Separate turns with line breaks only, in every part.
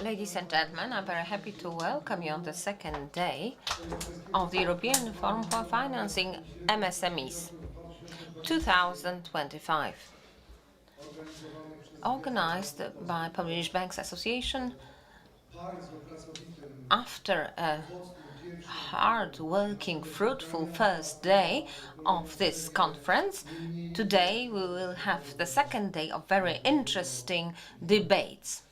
Ladies and gentlemen, I'm very happy to welcome you on the second day of the European Forum for Financing MSMEs 2025, organized by Polish Banks Association. After a hard-working, fruitful first day of this conference, today we will have the second day of very interesting debates.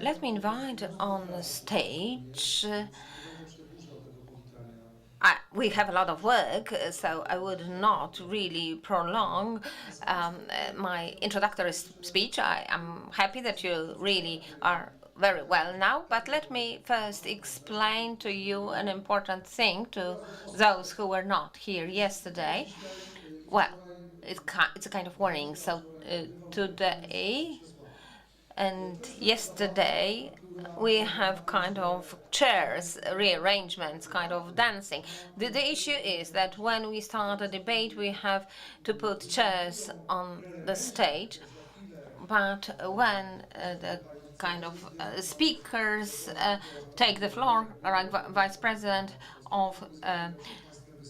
Let me invite on the stage. We have a lot of work, so I would not really prolong my introductory speech. I am happy that you really are very well now, but let me first explain to you an important thing to those who were not here yesterday. Well, it's a kind of warning. So today and yesterday we have kind of chairs rearrangements, kind of dancing. The issue is that when we start a debate we have to put chairs on the stage, but when the kind of speakers take the floor, like Vice President of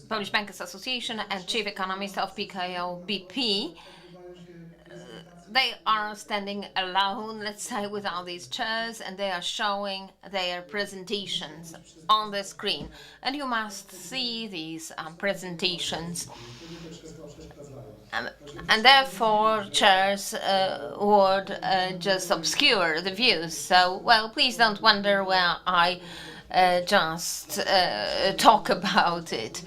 Polish Bankers Association and Chief Economist of PKO BP, they are standing alone, let's say, without these chairs, and they are showing their presentations on the screen. And you must see these presentations. And therefore, chairs would just obscure the views. So, well, please don't wonder where I just talk about it.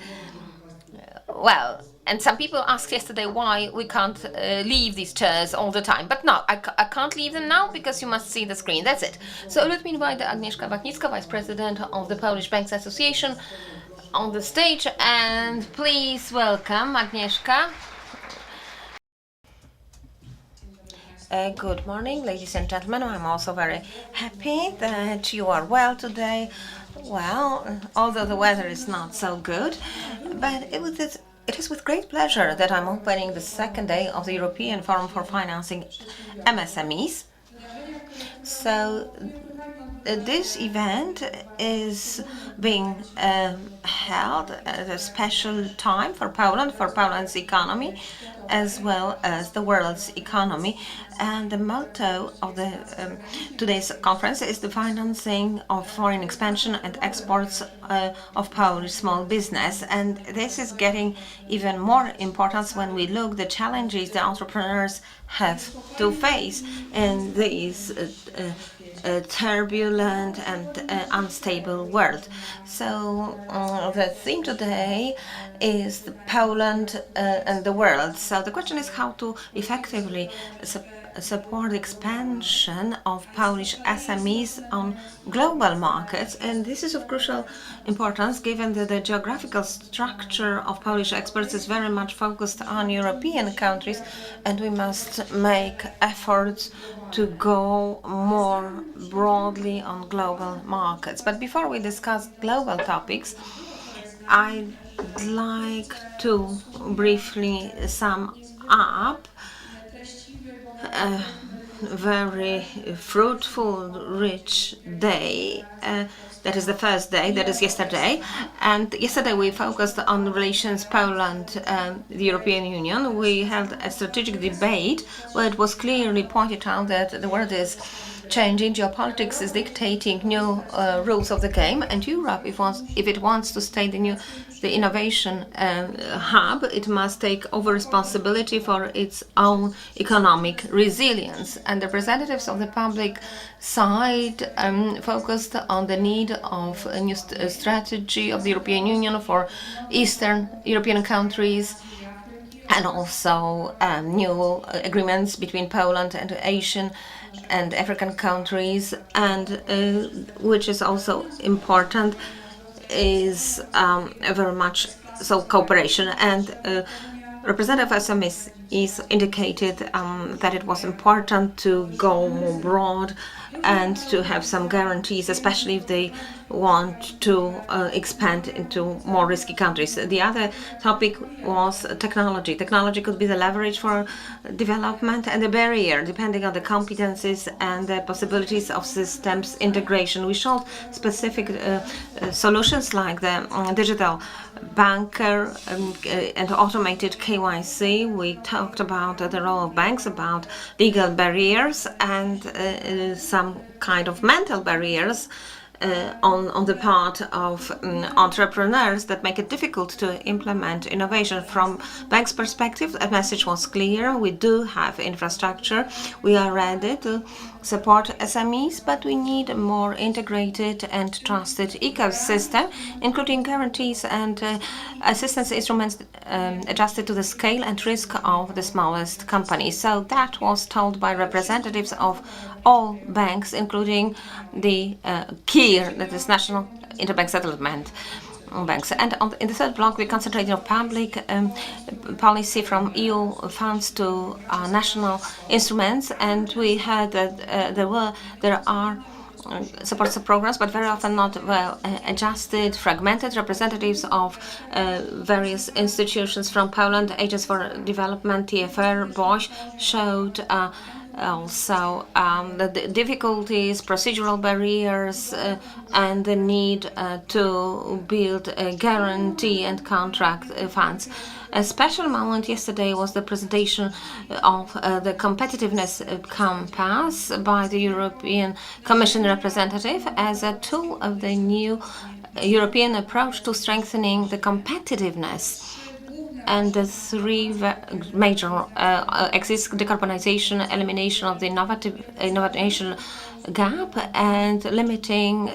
Well, and some people asked yesterday why we can't leave these chairs all the time. But no, I can't leave them now because you must see the screen. That's it. So let me invite Agnieszka Wachnicka, Vice President of the Polish Banks Association, on the stage. And please welcome Agnieszka. Good morning, ladies and gentlemen. I'm also very happy that you are well today. Well, although the weather is not so good, but it is with great pleasure that I'm opening the second day of the European Forum for Financing MSMEs. So this event is being held at a special time for Poland's economy, as well as the world's economy. And the motto of the today's conference is the financing of foreign expansion and exports of Polish small business. And this is getting even more importance when we look the challenges the entrepreneurs have to face in these turbulent and unstable world. So the theme today is Poland and the world. So the question is how to effectively support the expansion of Polish SMEs on global markets, and this is of crucial importance given that the geographical structure of Polish exports is very much focused on European countries, and we must make efforts to go more broadly on global markets. But before we discuss global topics, I'd like to briefly sum up a very fruitful, rich day. That is the first day, that is yesterday. And yesterday we focused on relations Poland and the European Union. We held a strategic debate where it was clearly pointed out that the world is changing, geopolitics is dictating new rules of the game, and Europe, if it wants to stay the innovation hub, it must take over responsibility for its own economic resilience. And the representatives of the public side focused on the need of a new strategy of the European Union for Eastern European countries, and also new agreements between Poland and Asian and African countries, and which is also important is very much so cooperation. And Representative SMEs indicated that it was important to go more broad and to have some guarantees, especially if they want to expand into more risky countries. The other topic was technology. Technology could be the leverage for development and the barrier, depending on the competencies and the possibilities of systems integration. We showed specific solutions like the digital banker and automated KYC. We talked about the role of banks, about legal barriers and some kind of mental barriers on the part of entrepreneurs that make it difficult to implement innovation. From banks' perspective, a message was clear. We do have infrastructure. We are ready to support SMEs, but we need a more integrated and trusted ecosystem, including guarantees and assistance instruments adjusted to the scale and risk of the smallest companies. So that was told by representatives of all banks, including the KIR, that is National Interbank Settlement banks. And in the third block, we concentrated on public policy, from EU funds to national instruments, and we heard that there are supports programs, but very often not well adjusted, fragmented. Representatives of various institutions from Poland, Agents for Development, TFR, Bosch, showed also the difficulties, procedural barriers, and the need to build a guarantee and contract funds. A special moment yesterday was the presentation of the competitiveness compass by the European Commission representative as a tool of the new European approach to strengthening the competitiveness. And the three major exist: decarbonization, elimination of the innovation gap, and limiting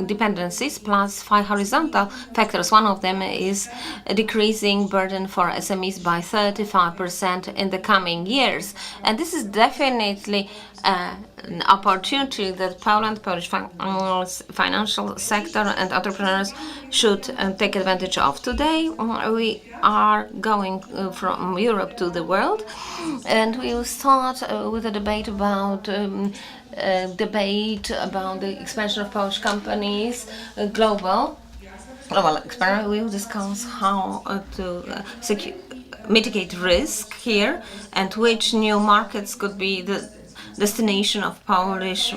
dependencies, plus 5 horizontal factors. One of them is decreasing burden for SMEs by 35% in the coming years. And this is definitely an opportunity that Polish financial sector and entrepreneurs should take advantage of. Today, we are going from Europe to the world, and we will start with a debate about the expansion of Polish companies, global experiment. We will discuss how to mitigate risk here, and which new markets could be the destination of Polish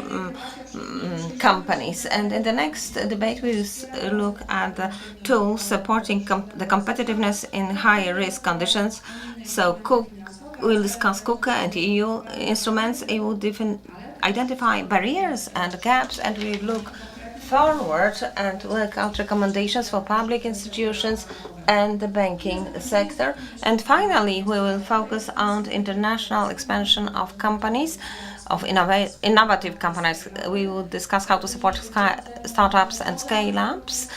companies. And in the next debate, we will look at the tools supporting the competitiveness in higher risk conditions. So we'll discuss KUKA and EU instruments. It will identify barriers and gaps, and we look forward and work out recommendations for public institutions and the banking sector. And finally, we will focus on international expansion of companies, of innovative companies. We will discuss how to support startups and scale-ups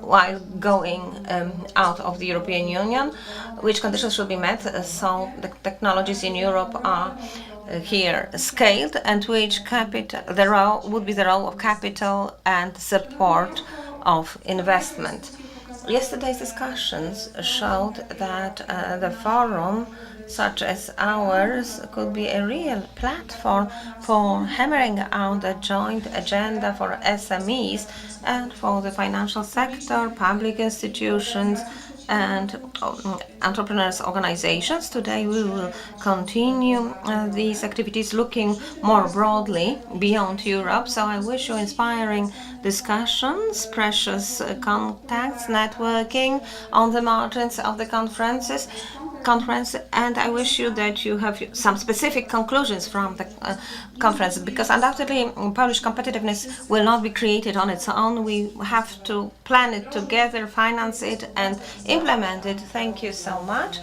while going out of the European Union, which conditions should be met so the technologies in Europe are here scaled, and which would be the role of capital and support of investment. Yesterday's discussions showed that the forum such as ours could be a real platform for hammering out a joint agenda for SMEs and for the financial sector, public institutions, and entrepreneurs organizations. Today we will continue these activities looking more broadly beyond Europe. So I wish you inspiring discussions, precious contacts, networking on the margins of the conference, and I wish you that you have some specific conclusions from the conference, because undoubtedly Polish competitiveness will not be created on its own. We have to plan it together, finance it, and implement it. Thank you so much,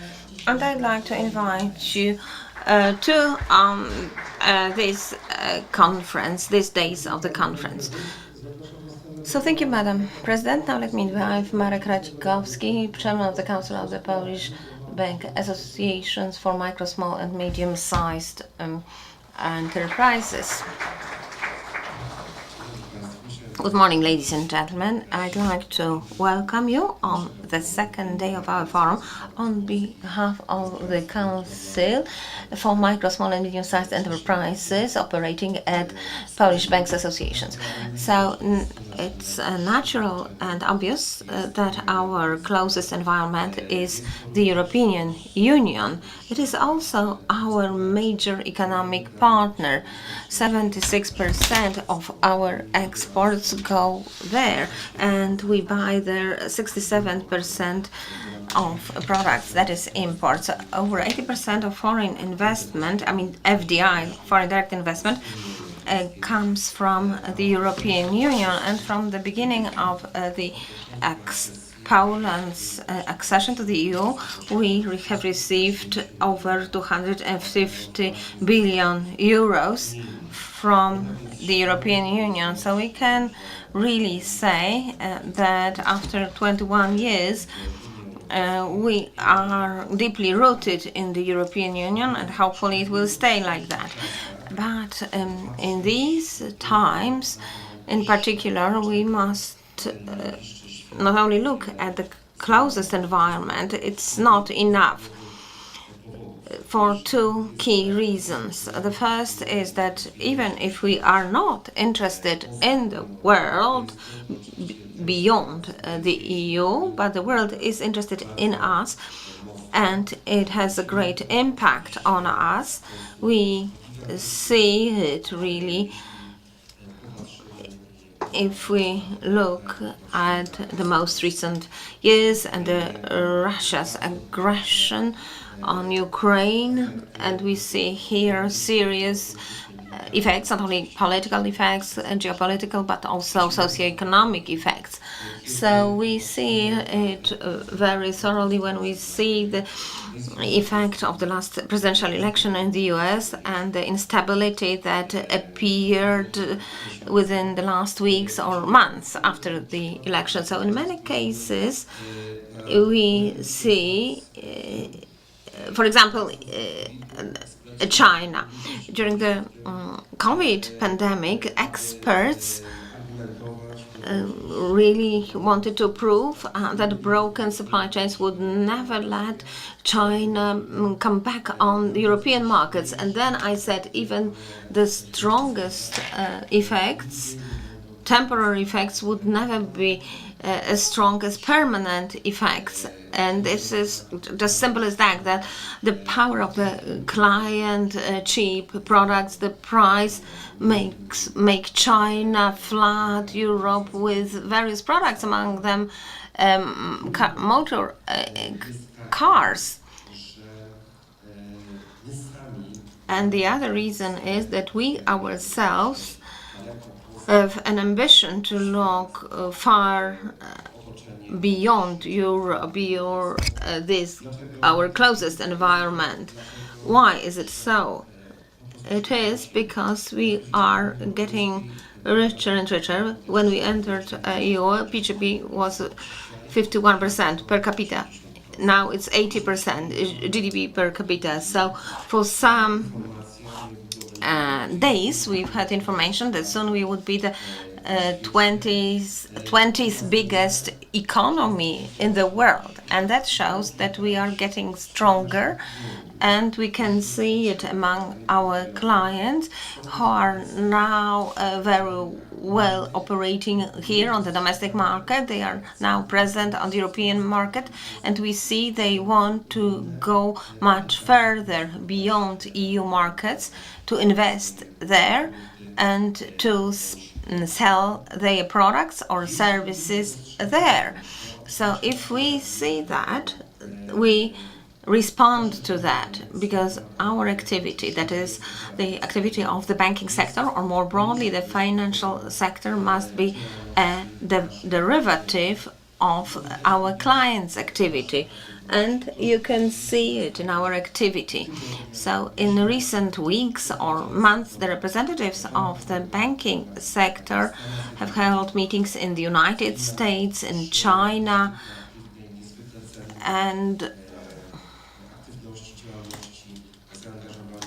and I'd like to invite you to this conference, these days of the conference. So thank you, Madam President. Now let me invite Marek Radzikowski, Chairman of the Council of the Polish Bank Associations for Micro, Small and Medium-Sized Enterprises. Good morning, ladies and gentlemen. I'd like to welcome you on the second day of our forum on behalf of the Council for Micro, Small and Medium-Sized Enterprises operating at Polish Banks Associations. So it's natural and obvious that our closest environment is the European Union. It is also our major economic partner. 76% of our exports go there, and we buy there 67% of products, that is imports. Over 80% of foreign investment, FDI, foreign direct investment, comes from the European Union, and from the beginning of Poland's accession to the EU, we have received over 250 billion euros from the European Union. So we can really say that after 21 years, we are deeply rooted in the European Union, and hopefully it will stay like that. But in these times, in particular, we must not only look at the closest environment. It's not enough for two key reasons. The first is that even if we are not interested in the world beyond the EU, but the world is interested in us, and it has a great impact on us, we see it really if we look at the most recent years and Russia's aggression on Ukraine, and we see here serious effects, not only political effects and geopolitical, but also socioeconomic effects. So we see it very thoroughly when we see the effect of the last presidential election in the US and the instability that appeared within the last weeks or months after the election. So in many cases, we see, for example, China. During the COVID pandemic, experts really wanted to prove that broken supply chains would never let China come back on the European markets. And then I said even the strongest effects, temporary effects, would never be as strong as permanent effects. And this is just simple as that the power of the client, cheap products, the price make China flood Europe with various products, among them motor cars. And the other reason is that we ourselves have an ambition to look far beyond Europe, our closest environment. Why is it so? It is because we are getting richer and richer. When we entered EU, PGB was 51% per capita. Now it's 80% GDP per capita. So for some days we've had information that soon we would be the 20th biggest economy in the world, and that shows that we are getting stronger, and we can see it among our clients who are now very well operating here on the domestic market. They are now present on the European market, and we see they want to go much further beyond EU markets to invest there and to sell their products or services there. So if we see that, we respond to that, because our activity, that is the activity of the banking sector, or more broadly the financial sector, must be the derivative of our clients' activity. And you can see it in our activity. So in recent weeks or months, the representatives of the banking sector have held meetings in the United States, in China, and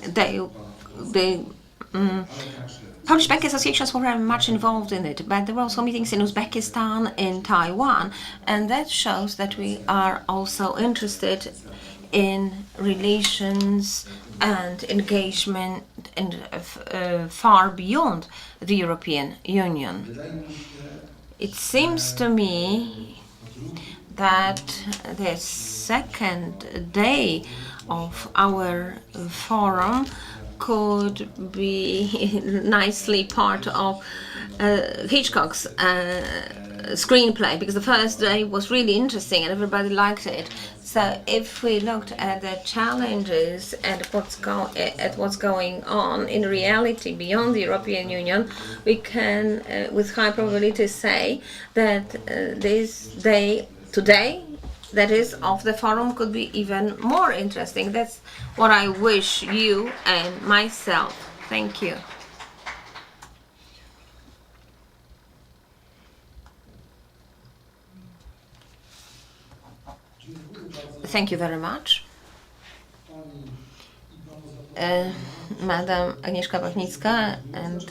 they Polish bank associations were very much involved in it, but there were also meetings in Uzbekistan, in Taiwan, and that shows that we are also interested in relations and engagement and far beyond the European Union. It seems to me that the second day of our forum could be nicely part of Hitchcock's screenplay, because the first day was really interesting and everybody liked it. So if we looked at the challenges and what's going on in reality beyond the European Union, we can with high probability say that this day, today, that is, of the forum could be even more interesting. That's what I wish you and myself. Thank you. Thank you very much. Madam Agnieszka Bachnicka and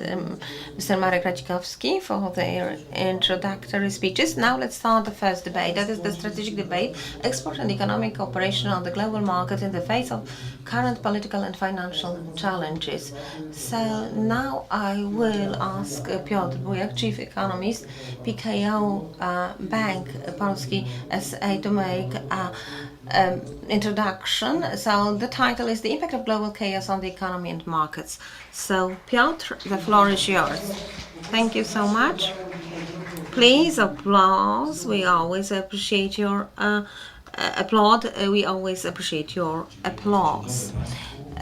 Mr. Marek Radzikowski for their introductory speeches. Now let's start the first debate. That is the strategic debate, export and economic cooperation on the global market in the face of current political and financial challenges. So now I will ask Piotr Bujak, Chief Economist, PKO Bank Polski SA, to make introduction. So the title is The Impact of Global Chaos on the Economy and Markets. So Piotr, the floor is yours. Thank you so much. Please applause. We always appreciate your We always appreciate your applause.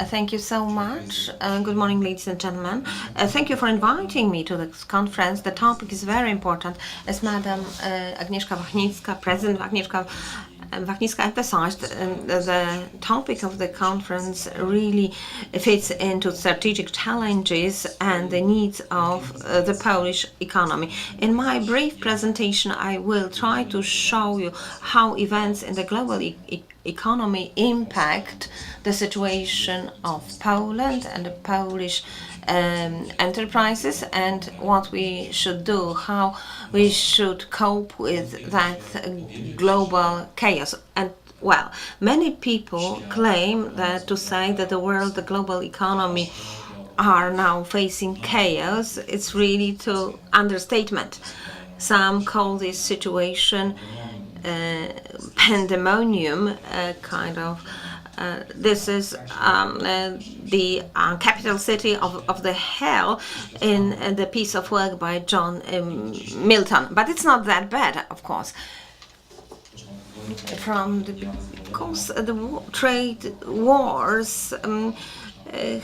Thank you so much. Good morning, ladies and gentlemen. Thank you for inviting me to this conference. The topic is very important. As Madam Agnieszka Wachnicka, President Wachnicka emphasized, the topic of the conference really fits into strategic challenges and the needs of the Polish economy. In my brief presentation, I will try to show you how events in the global economy impact the situation of Poland and the Polish enterprises, and what we should do, how we should cope with that global chaos. And well, many people claim that to say that the global economy are now facing chaos, it's really to understatement. Some call this situation pandemonium, kind of. This is the capital city of the hell in the piece of work by John Milton. But it's not that bad, of course. The trade wars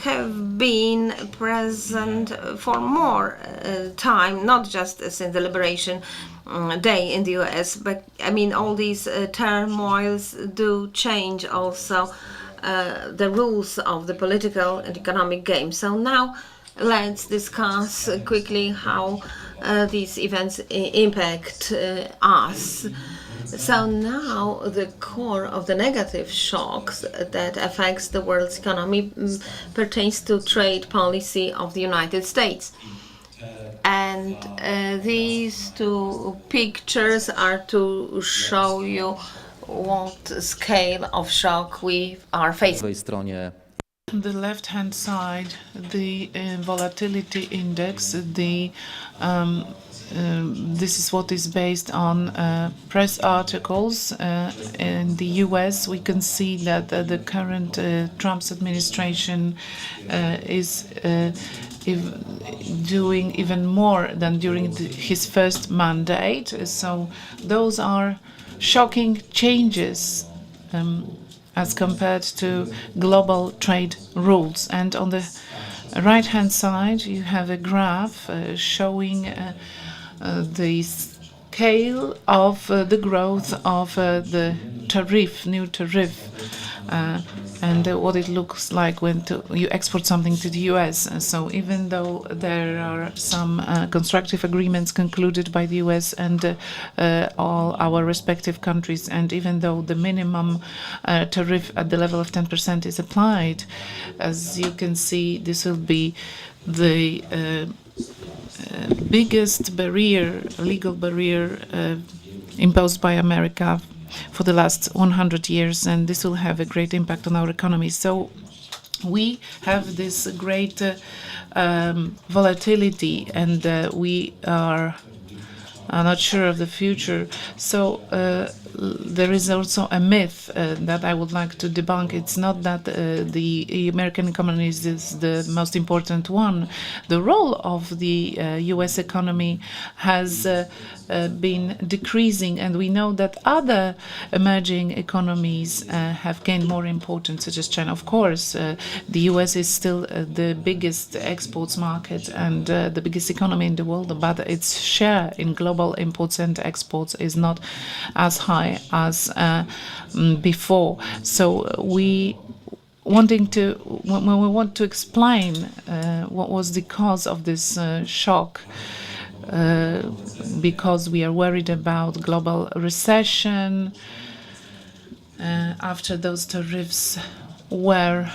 have been present for more time, not just since the Liberation Day in the US, but I mean all these turmoils do change also the rules of the political and economic game. So now let's discuss quickly how these events impact us. So now the core of the negative shocks that affects the world's economy pertains to trade policy of the United States. And these two pictures are to show you what scale of shock we are facing.
On the left-hand side, the volatility index, this is what is based on press articles. In the US, we can see that the current Trump's administration is doing even more than during his first mandate. So those are shocking changes as compared to global trade rules. And on the right-hand side, you have a graph showing the scale of the growth of the new tariff, and what it looks like when you export something to the US. So even though there are some constructive agreements concluded by the US and all our respective countries, and even though the minimum tariff at the level of 10% is applied, as you can see, this will be the biggest legal barrier imposed by America for the last 100 years, and this will have a great impact on our economy. So we have this great volatility, and we are not sure of the future. So there is also a myth that I would like to debunk. It's not that the American economy is the most important one. The role of the US economy has been decreasing, and we know that other emerging economies have gained more importance, such as China. Of course, the US is still the biggest exports market and the biggest economy in the world, but its share in global imports and exports is not as high as before. So when we want to explain what was the cause of this shock, because we are worried about global recession after those tariffs were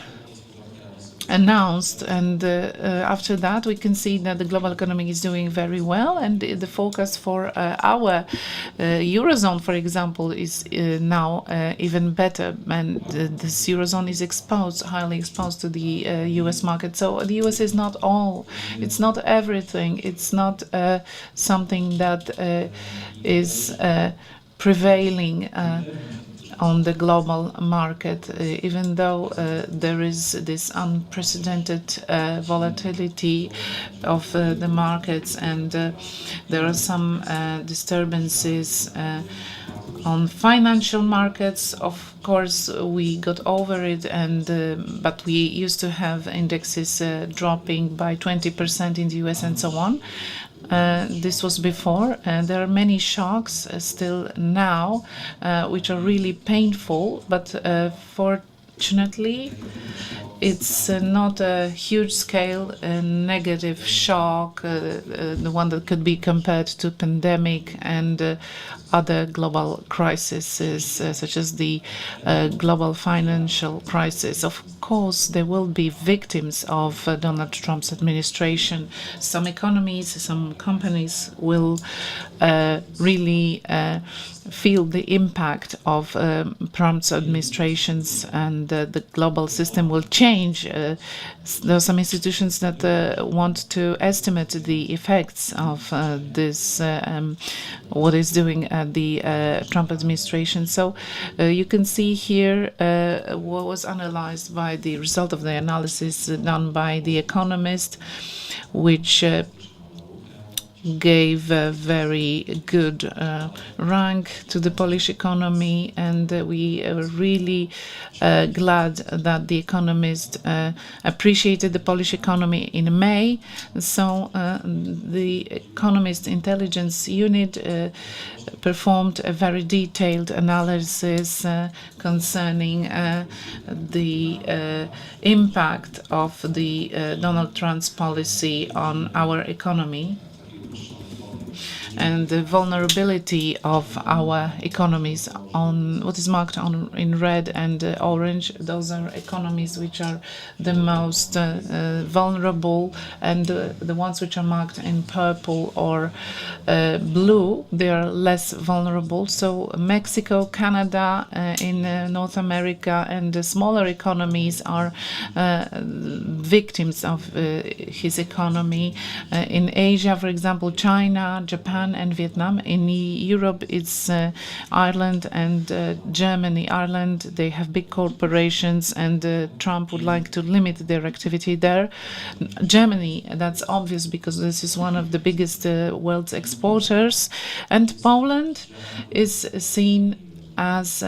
announced, and after that we can see that the global economy is doing very well, and the forecast for our Eurozone, for example, is now even better, and this Eurozone is highly exposed to the US market. So the US is not all, it's not everything, it's not something that is prevailing on the global market, even though there is this unprecedented volatility of the markets, and there are some disturbances on financial markets. Of course, we got over it, but we used to have indexes dropping by 20% in the US and so on. This was before, and there are many shocks still now, which are really painful, but fortunately it's not a huge scale negative shock, the one that could be compared to pandemic and other global crises, such as the global financial crisis. Of course, there will be victims of Donald Trump's administration. Some economies, some companies will really feel the impact of Trump's administrations, and the global system will change. There are some institutions that want to estimate the effects of this, what is doing the Trump administration. So you can see here what was analyzed by the result of the analysis done by The Economist, which gave a very good rank to the Polish economy, and we are really glad that The Economist appreciated the Polish economy in May. So the Economist Intelligence Unit performed a very detailed analysis concerning the impact of the Donald Trump's policy on our economy and the vulnerability of our economies. On what is marked in red and orange, those are economies which are the most vulnerable, and the ones which are marked in purple or blue, they are less vulnerable. So Mexico, Canada, in North America, and the smaller economies are victims of his economy. In Asia, for example, China, Japan, and Vietnam. In Europe, it's Ireland and Germany. Ireland, they have big corporations, and Trump would like to limit their activity there. Germany, that's obvious because this is one of the biggest world's exporters. And Poland is seen as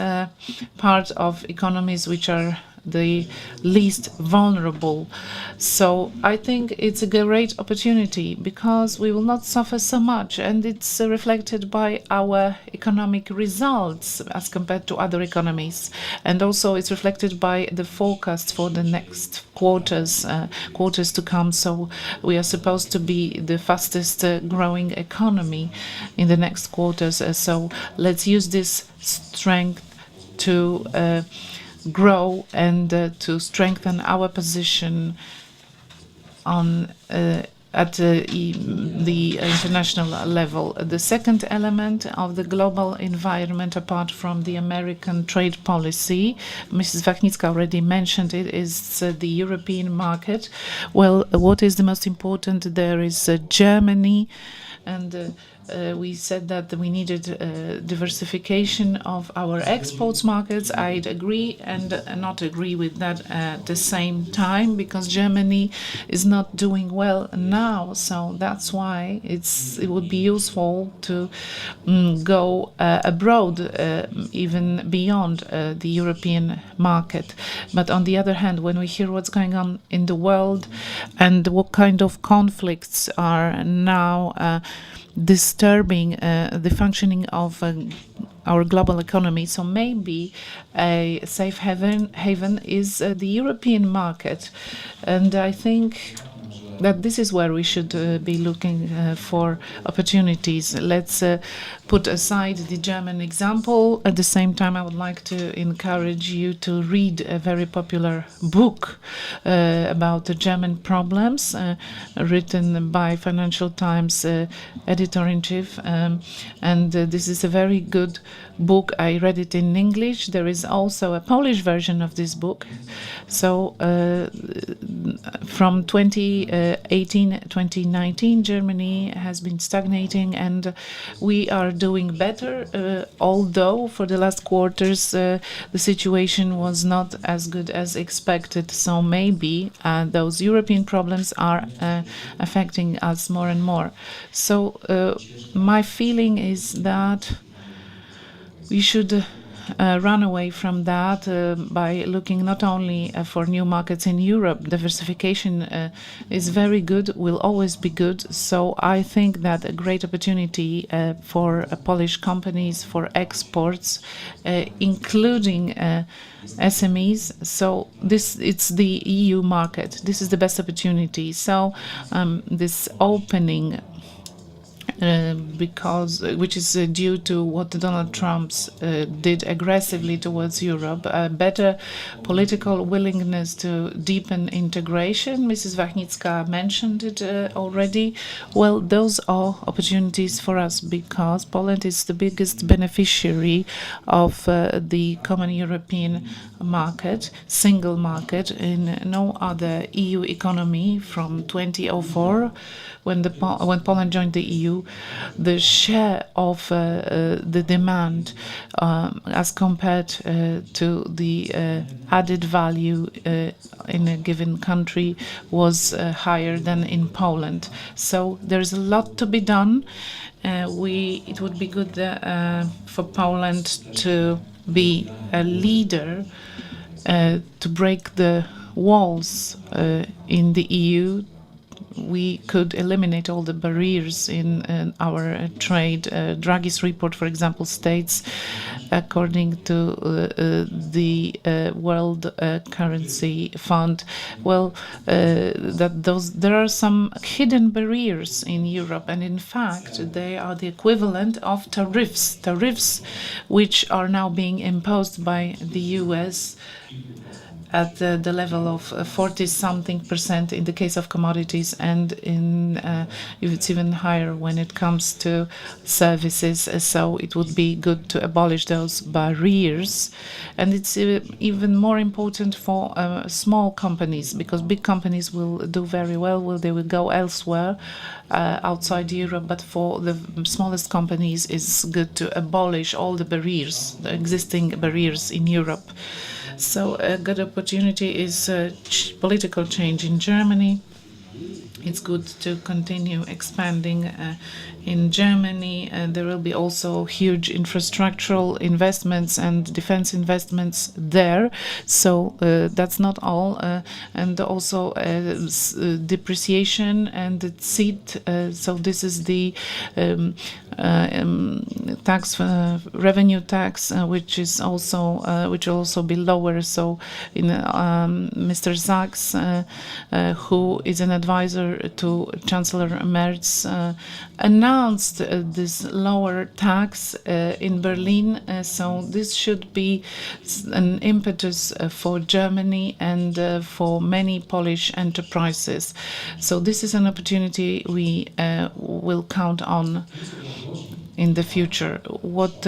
part of economies which are the least vulnerable. So I think it's a great opportunity because we will not suffer so much, and it's reflected by our economic results as compared to other economies. And also it's reflected by the forecasts for the next quarters to come. So we are supposed to be the fastest growing economy in the next quarters. So let's use this strength to grow and to strengthen our position on at the international level. The second element of the global environment, apart from the American trade policy, Mrs. Wachnicka already mentioned it, is the European market. Well, what is the most important there is Germany, and we said that we needed diversification of our exports markets. I'd agree and not agree with that at the same time, because Germany is not doing well now. So that's why it would be useful to go abroad, even beyond the European market. But on the other hand, when we hear what's going on in the world and what kind of conflicts are now disturbing the functioning of our global economy. So maybe a safe haven is the European market. And I think that this is where we should be looking for opportunities. Let's put aside the German example. At the same time, I would like to encourage you to read a very popular book about the German problems, written by Financial Times editor-in-chief. And this is a very good book. I read it in English. There is also a Polish version of this book. So from 2018-2019, Germany has been stagnating, and we are doing better, although for the last quarters the situation was not as good as expected. So maybe those European problems are affecting us more and more. So my feeling is that we should run away from that by looking not only for new markets in Europe. Diversification is very good, will always be good. So I think that a great opportunity for Polish companies for exports, including SMEs. So it's the EU market. This is the best opportunity. So this opening, which is due to what Donald Trump did aggressively towards Europe, a better political willingness to deepen integration. Mrs. Wachnicka mentioned it already. Well, those are opportunities for us because Poland is the biggest beneficiary of the common European market, single market. In no other EU economy from 2004, when Poland joined the EU, the share of the demand as compared to the added value in a given country was higher than in Poland. So there's a lot to be done. It would be good for Poland to be a leader, to break the walls in the EU. We could eliminate all the barriers in our trade. Draghi's report, for example, states, according to the World Currency Fund, that there are some hidden barriers in Europe, and in fact, they are the equivalent of tariffs which are now being imposed by the US at the level of 40-something% in the case of commodities, and if it's even higher when it comes to services. So it would be good to abolish those barriers. And it's even more important for small companies, because big companies will do very well, they will go elsewhere outside Europe, but for the smallest companies it's good to abolish all the barriers, the existing barriers in Europe. So a good opportunity is political change in Germany. It's good to continue expanding in Germany. There will be also huge infrastructural investments and defense investments there. So that's not all. And also depreciation and the seat. So this is the revenue tax, which will also be lower. So in Mr. Sachs, who is an advisor letter to Chancellor Merz, announced this lower tax in Berlin. So this should be an impetus for Germany and for many Polish enterprises. So this is an opportunity we will count on in the future. What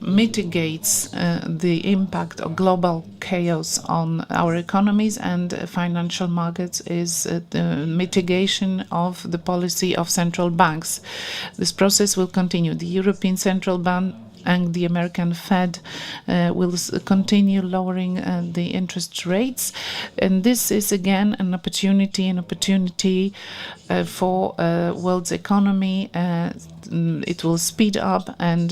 mitigates the impact of global chaos on our economies and financial markets is the mitigation of the policy of central banks. This process will continue. The European Central Bank and the American Fed will continue lowering the interest rates. And this is again an opportunity for world's economy. It will speed up, and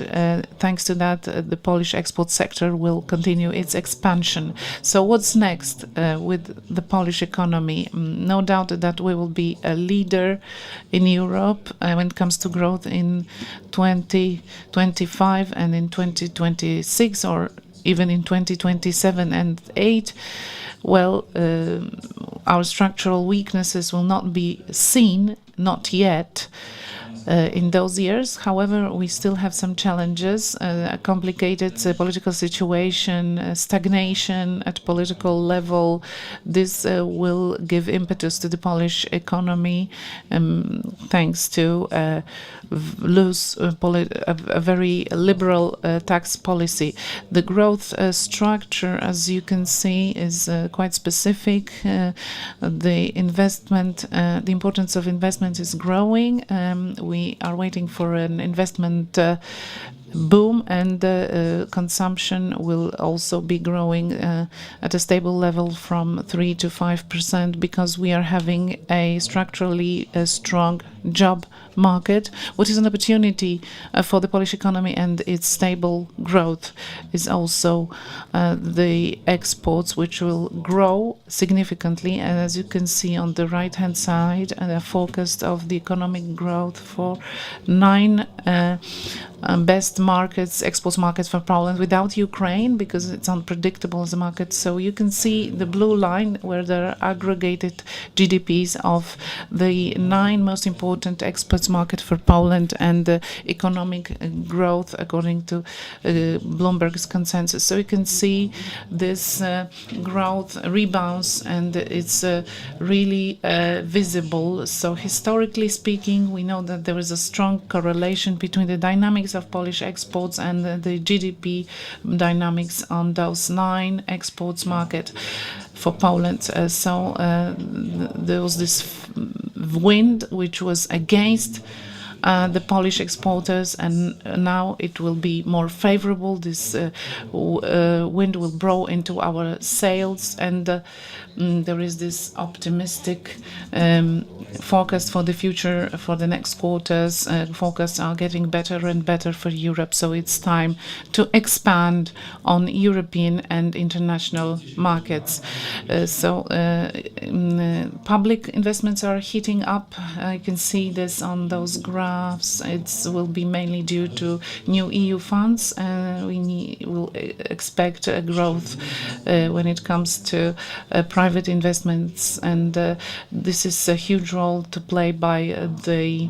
thanks to that, the Polish export sector will continue its expansion. So what's next with the Polish economy? No doubt that we will be a leader in Europe when it comes to growth in 2025 and in 2026, or even in 2027 and 8. Well, our structural weaknesses will not be seen, not yet, in those years. However, we still have some challenges, a complicated political situation, stagnation at political level. This will give impetus to the Polish economy thanks to a very liberal tax policy. The growth structure, as you can see, is quite specific. The importance of investment is growing. We are waiting for an investment boom, and consumption will also be growing at a stable level from 3 to 5%, because we are having a structurally strong job market. What is an opportunity for the Polish economy and its stable growth is also the exports, which will grow significantly. And as you can see on the right-hand side, a forecast of the economic growth for 9 best markets, export markets for Poland without Ukraine, because it's unpredictable as a market. So you can see the blue line where there are aggregated GDPs of the 9 most important exports market for Poland and the economic growth according to Bloomberg's consensus. So you can see this growth rebounds, and it's really visible. So historically speaking, we know that there is a strong correlation between the dynamics of Polish exports and the GDP dynamics on those 9 exports market for Poland. So there was this wind which was against the Polish exporters, and now it will be more favorable. This wind will blow into our sales, and there is this optimistic forecast for the future, for the next quarters. Forecasts are getting better and better for Europe, so it's time to expand on European and international markets. Public investments are heating up. You can see this on those graphs. It will be mainly due to new EU funds. We will expect a growth when it comes to private investments, and this is a huge role to play by the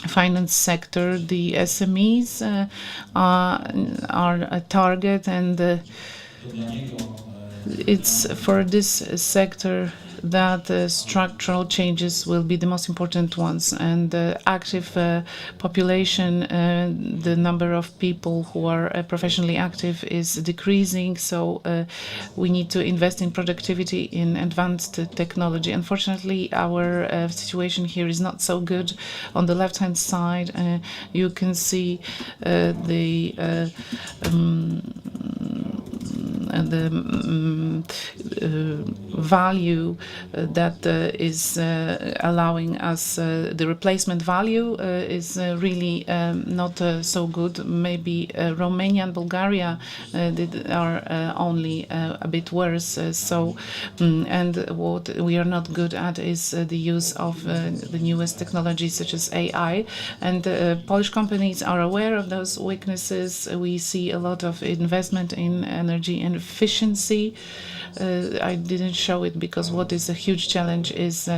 finance sector. The SMEs are a target, and it's for this sector that structural changes will be the most important ones, and active population, the number of people who are professionally active is decreasing, so we need to invest in productivity, in advanced technology. Unfortunately, our situation here is not so good. On the left-hand side, you can see the value that is allowing us, the replacement value is really not so good. Maybe Romania and Bulgaria are only a bit worse. And what we are not good at is the use of the newest technologies such as AI. And Polish companies are aware of those weaknesses. We see a lot of investment in energy and efficiency. I didn't show it because what is a huge challenge is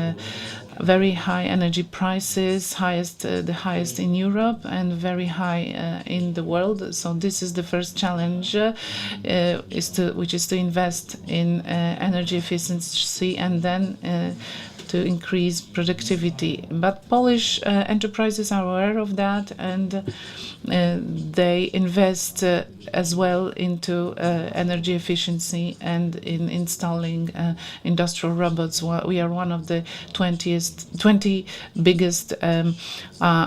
very high energy prices, the highest in Europe and very high in the world. So this is the first challenge, which is to invest in energy efficiency and then to increase productivity. But Polish enterprises are aware of that, and they invest as well into energy efficiency and in installing industrial robots. We are one of the 20 biggest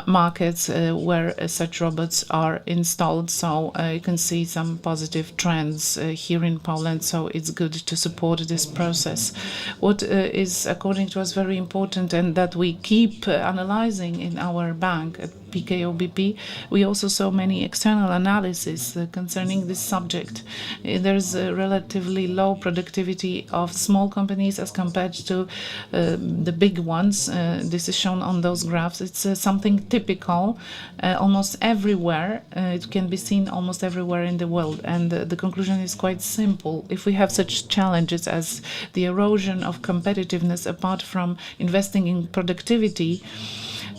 markets where such robots are installed. So you can see some positive trends here in Poland. So it's good to support this process. What is, according to us, very important and that we keep analyzing in our bank at PKO BP, we also saw many external analysis concerning this subject. There's a relatively low productivity of small companies as compared to the big ones. This is shown on those graphs. It's something typical almost everywhere. It can be seen almost everywhere in the world. And the conclusion is quite simple. If we have such challenges as the erosion of competitiveness apart from investing in productivity,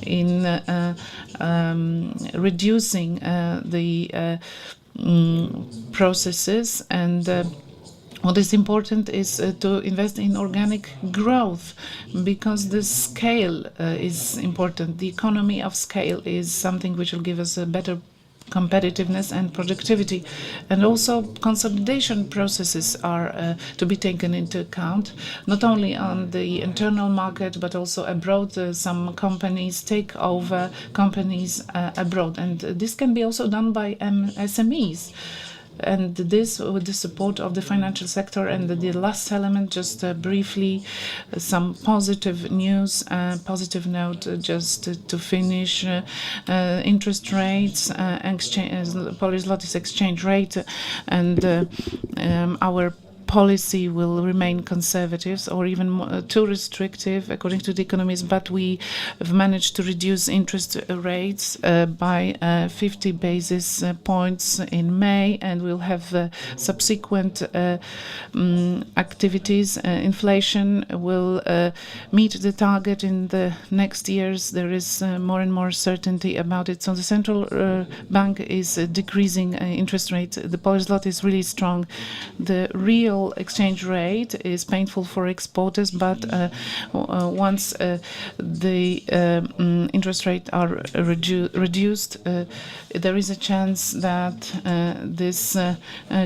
in reducing the processes, and what is important is to invest in organic growth, because the scale is important. The economy of scale is something which will give us a better competitiveness and productivity, and also consolidation processes are to be taken into account, not only on the internal market but also abroad. Some companies take over companies abroad, and this can be also done by SMEs. And this with the support of the financial sector. And the last element, just briefly, some positive news, positive note, just to finish. Interest rates, Polish zlotys exchange rate, and our policy will remain conservative or even too restrictive according to the economists, but we have managed to reduce interest rates by 50 basis points in May, and we'll have subsequent activities. Inflation will meet the target in the next years. There is more and more certainty about it. So the central bank is decreasing interest rates. The Polish zloty is really strong. The real exchange rate is painful for exporters, but once the interest rates are reduced, there is a chance that this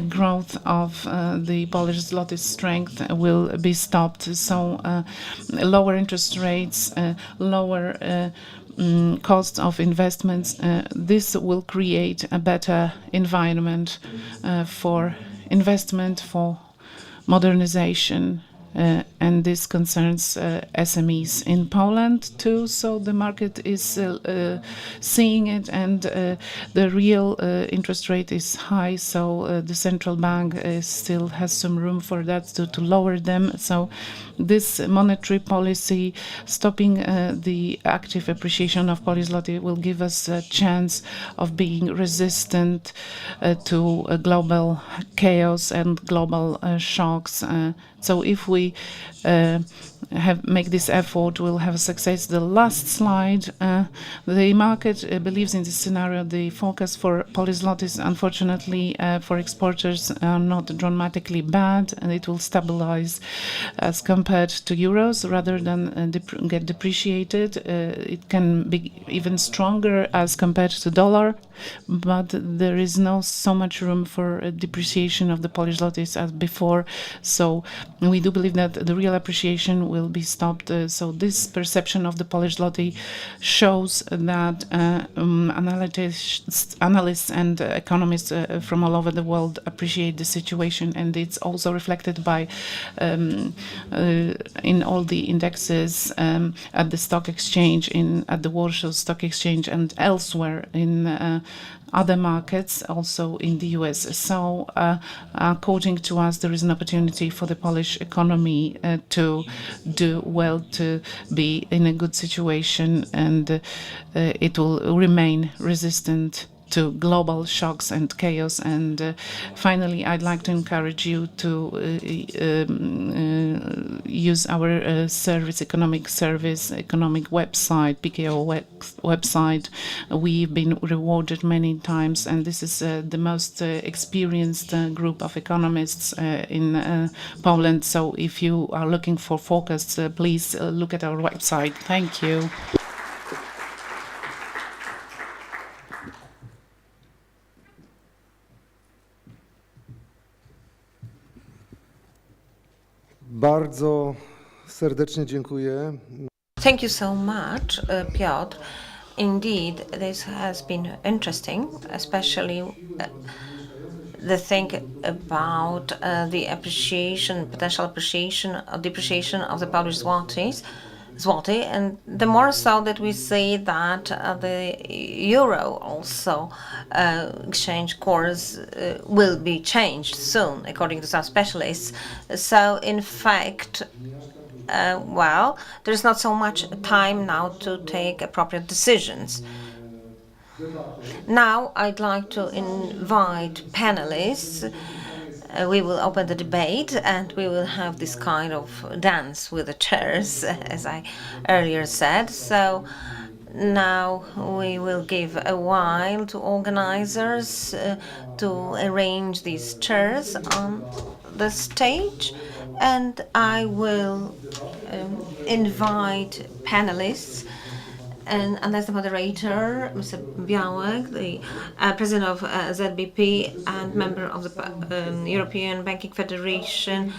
growth of the Polish zloty's strength will be stopped. So lower interest rates, lower costs of investments, this will create a better environment for investment, for modernization, and this concerns SMEs in Poland too. So the market is seeing it, and the real interest rate is high. So the central bank still has some room for that to lower them. So this monetary policy, stopping the active appreciation of Polish zloty, will give us a chance of being resistant to global chaos and global shocks. So if we make this effort, we'll have success. The last slide, the market believes in this scenario. The forecast for Polish zlotys, unfortunately, for exporters are not dramatically bad, and it will stabilize as compared to euros rather than get depreciated. It can be even stronger as compared to dollar, but there is no so much room for depreciation of the Polish zlotys as before. So we do believe that the real appreciation will be stopped. So this perception of the Polish zloty shows that analysts and economists from all over the world appreciate the situation, and it's also reflected by in all the indexes at the stock exchange, at the Warsaw Stock Exchange, and elsewhere in other markets, also in the US. So according to us, there is an opportunity for the Polish economy to do well, to be in a good situation, and it will remain resistant to global shocks and chaos. And finally, I'd like to encourage you to use our economic website, PKO website. We've been rewarded many times, and this is the most experienced group of economists in Poland. So if you are looking for forecasts, please look at our website. Thank you.
Bardzo serdecznie dziękuję.
Thank you so much, Piotr. Indeed, this has been interesting, especially the thing about the potential depreciation of the Polish zloty, and the more so that we see that the euro also exchange course will be changed soon, according to some specialists. So, in fact, well, there's not so much time now to take appropriate decisions. Now, I'd like to invite panelists. We will open the debate and we will have this kind of dance with the chairs, as I earlier said. So now we will give a while to organizers to arrange these chairs on the stage, and I will invite panelists. And as the moderator, Mr. Białek, the president of ZBP and member of the European Banking Federation,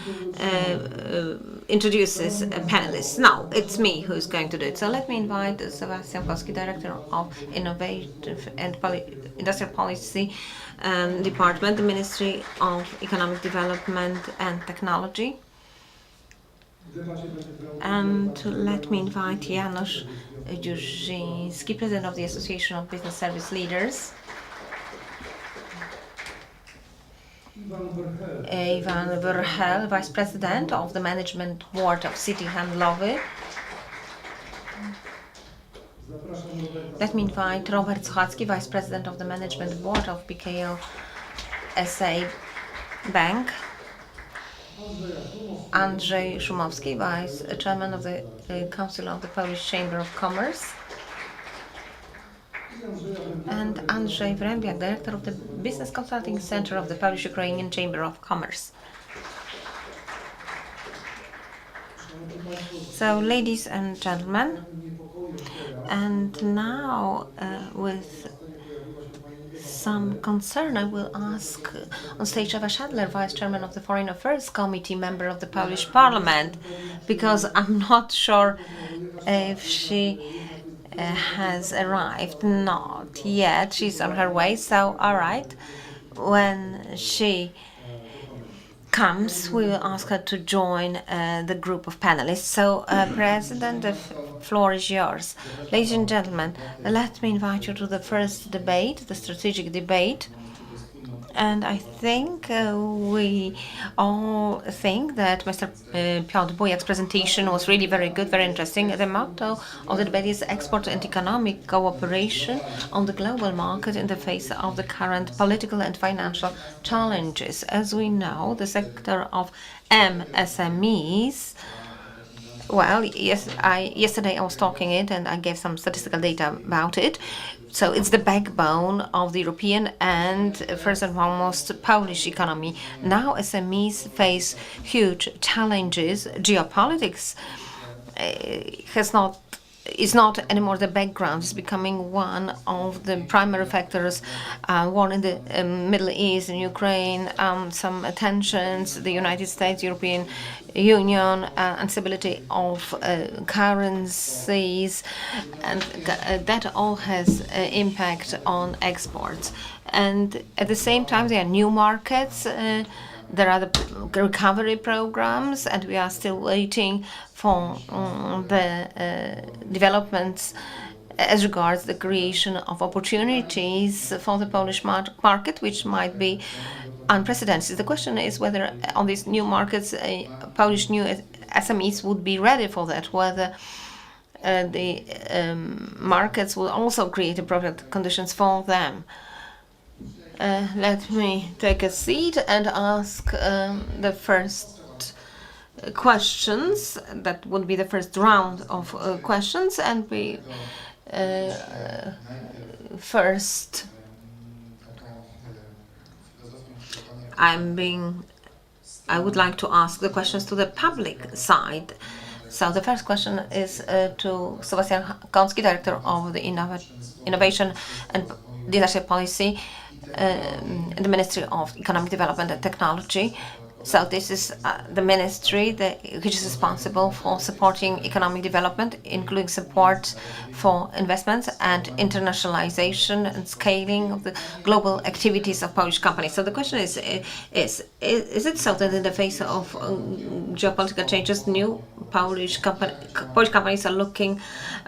introduces panelists. Now, it's me who's going to do it. So let me invite Sebastian Kowski, Director of Innovative and Industrial Policy Department, the Ministry of Economic Development and Technology. And let me invite Janusz Dziurzyński, President of the Association of Business Service Leaders. Ivan Verhel, Vice President of the Management Board of City Handlowy. Let me invite Robert Sochacki, Vice President of the Management Board of PKO SA Bank. Andrzej Szumowski, Vice Chairman of the Council of the Polish Chamber of Commerce. And Andrzej Wrębiak, Director of the Business Consulting Center of the Polish-Ukrainian Chamber of Commerce. So, ladies and gentlemen, and now with some concern, I will ask on stage Ewa Szadler, Vice Chairman of the Foreign Affairs Committee, member of the Polish Parliament, because I'm not sure if she has arrived. Not yet. She's on her way, so all right. When she comes, we will ask her to join the group of panelists. So, President, the floor is yours. Ladies and gentlemen, let me invite you to the first debate, the strategic debate. And I think we all think that Mr. Piotr Bujak's presentation was really very good, very interesting. The motto of the debate is export and economic cooperation on the global market in the face of the current political and financial challenges. As we know, the sector of MSMEs, well, yes, yesterday I was talking it and I gave some statistical data about it. So it's the backbone of the European and first and foremost Polish economy. Now SMEs face huge challenges. Geopolitics is not anymore the background. It's becoming one of the primary factors. War in the Middle East, in Ukraine, some tensions, the United States, European Union, instability of currencies, and that all has impact on exports. And at the same time, there are new markets. There are the recovery programs, and we are still waiting for the developments as regards the creation of opportunities for the Polish market, which might be unprecedented. The question is whether on these new markets, Polish new SMEs would be ready for that, whether the markets will also create appropriate conditions for them. Let me take a seat and ask the first questions. That would be the first round of questions, and we first I would like to ask the questions to the public side. So the first question is to Sebastian Kącki, Director of the Innovation and Leadership Policy in the Ministry of Economic Development and Technology. So this is the ministry which is responsible for supporting economic development, including support for investments and internationalization and scaling of the global activities of Polish companies. So the question is it so that in the face of geopolitical changes, new Polish companies are looking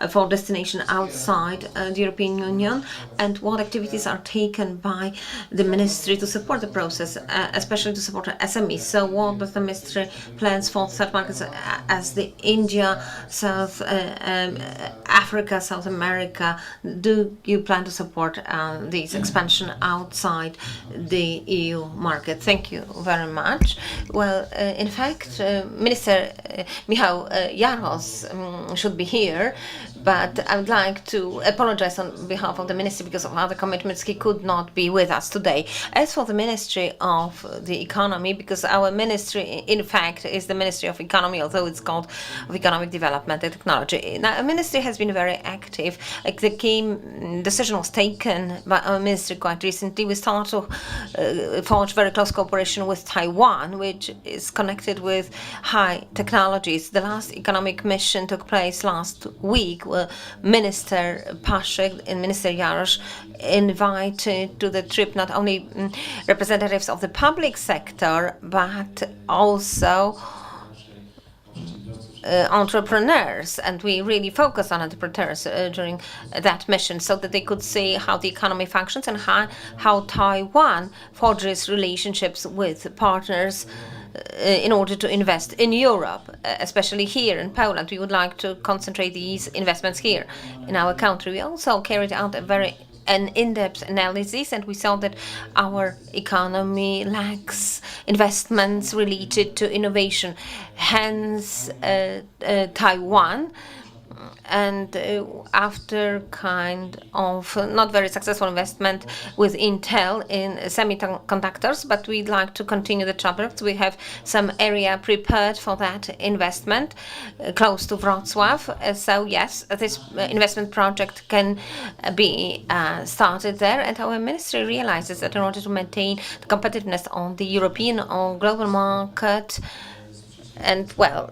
for destination outside the European Union, and what activities are taken by the ministry to support the process, especially to support SMEs? So what does the ministry plans for such markets as the India, South Africa, South America? Do you plan to support this expansion outside the EU market? Thank you very much. Well, in fact, Minister Michał Jaros should be here, but I would like to apologize on behalf of the ministry because of other commitments. He could not be with us today. As for the Ministry of the Economy, because our ministry, in fact, is the Ministry of Economy, although it's called of Economic Development and Technology. Now, our ministry has been very active. The key decision was taken by our ministry quite recently. We started to forge very close cooperation with Taiwan, which is connected with high technologies. The last economic mission took place last week, where Minister Paszek and Minister Jarosz invited to the trip not only representatives of the public sector, but also entrepreneurs, and we really focus on entrepreneurs during that mission so that they could see how the economy functions and how Taiwan forges relationships with partners in order to invest in Europe, especially here in Poland. We would like to concentrate these investments here in our country. We also carried out an in-depth analysis, and we saw that our economy lacks investments related to innovation. Hence, Taiwan, and after kind of not very successful investment with Intel in semiconductors, but we'd like to continue the project. We have some area prepared for that investment close to Wrocław. So yes, this investment project can be started there, and our ministry realizes that in order to maintain the competitiveness on the European or global market, and well,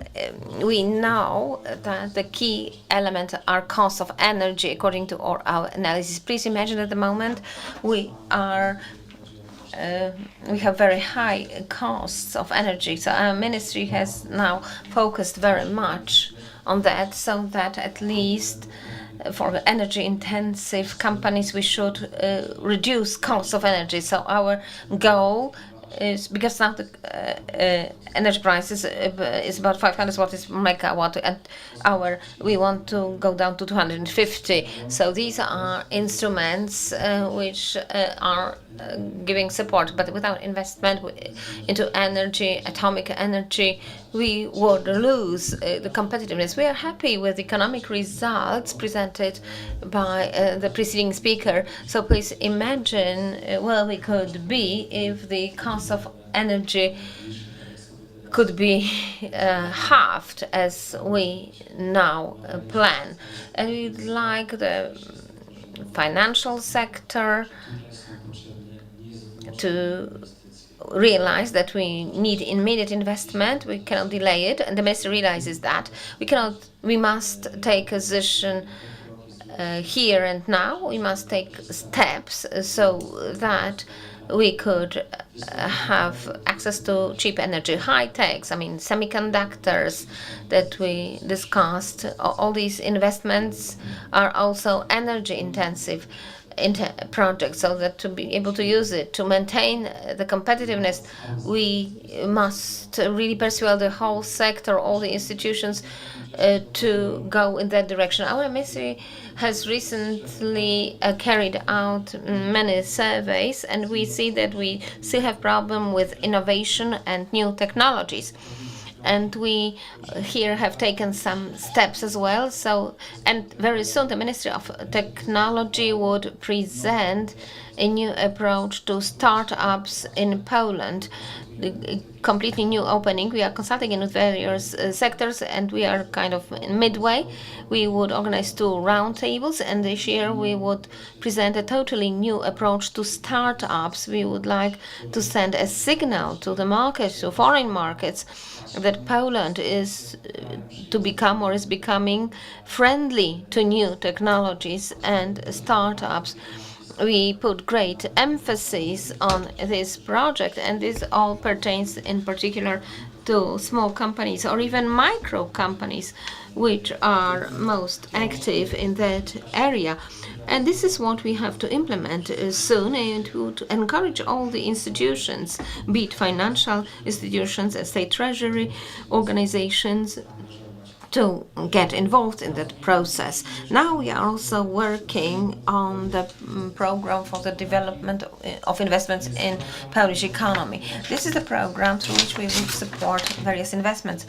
we know that the key elements are costs of energy, according to our analysis. Please imagine at the moment we have very high costs of energy. So our ministry has now focused very much on that, so that at least for energy intensive companies we should reduce costs of energy. So our goal is, because now the energy price is about 500 zlotys per megawatt an hour, we want to go down to 250. So these are instruments which are giving support, but without investment into energy, atomic energy, we would lose the competitiveness. We are happy with the economic results presented by the preceding speaker. So please imagine where we could be if the cost of energy could be halved as we now plan. And we'd like the financial sector to realize that we need immediate investment. We cannot delay it, and the ministry realizes that we must take a decision here and now. We must take steps so that we could have access to cheap energy, high techs, I mean semiconductors that we discussed. All these investments are also energy intensive. project, so that to be able to use it to maintain the competitiveness, we must really persuade the whole sector, all the institutions, to go in that direction. Our ministry has recently carried out many surveys, and we see that we still have problem with innovation and new technologies. And we here have taken some steps as well. So, and very soon the Ministry of Technology would present a new approach to startups in Poland, a completely new opening. We are consulting in various sectors, and we are kind of midway. We would organize 2 roundtables, and this year we would present a totally new approach to startups. We would like to send a signal to the market, to foreign markets, that Poland is to become or is becoming friendly to new technologies and startups. We put great emphasis on this project, and this all pertains in particular to small companies or even micro companies, which are most active in that area. And this is what we have to implement soon, and to encourage all the institutions, be it financial institutions, state treasury organizations, to get involved in that process. Now we are also working on the program for the development of investments in Polish economy. This is the program through which we will support various investments.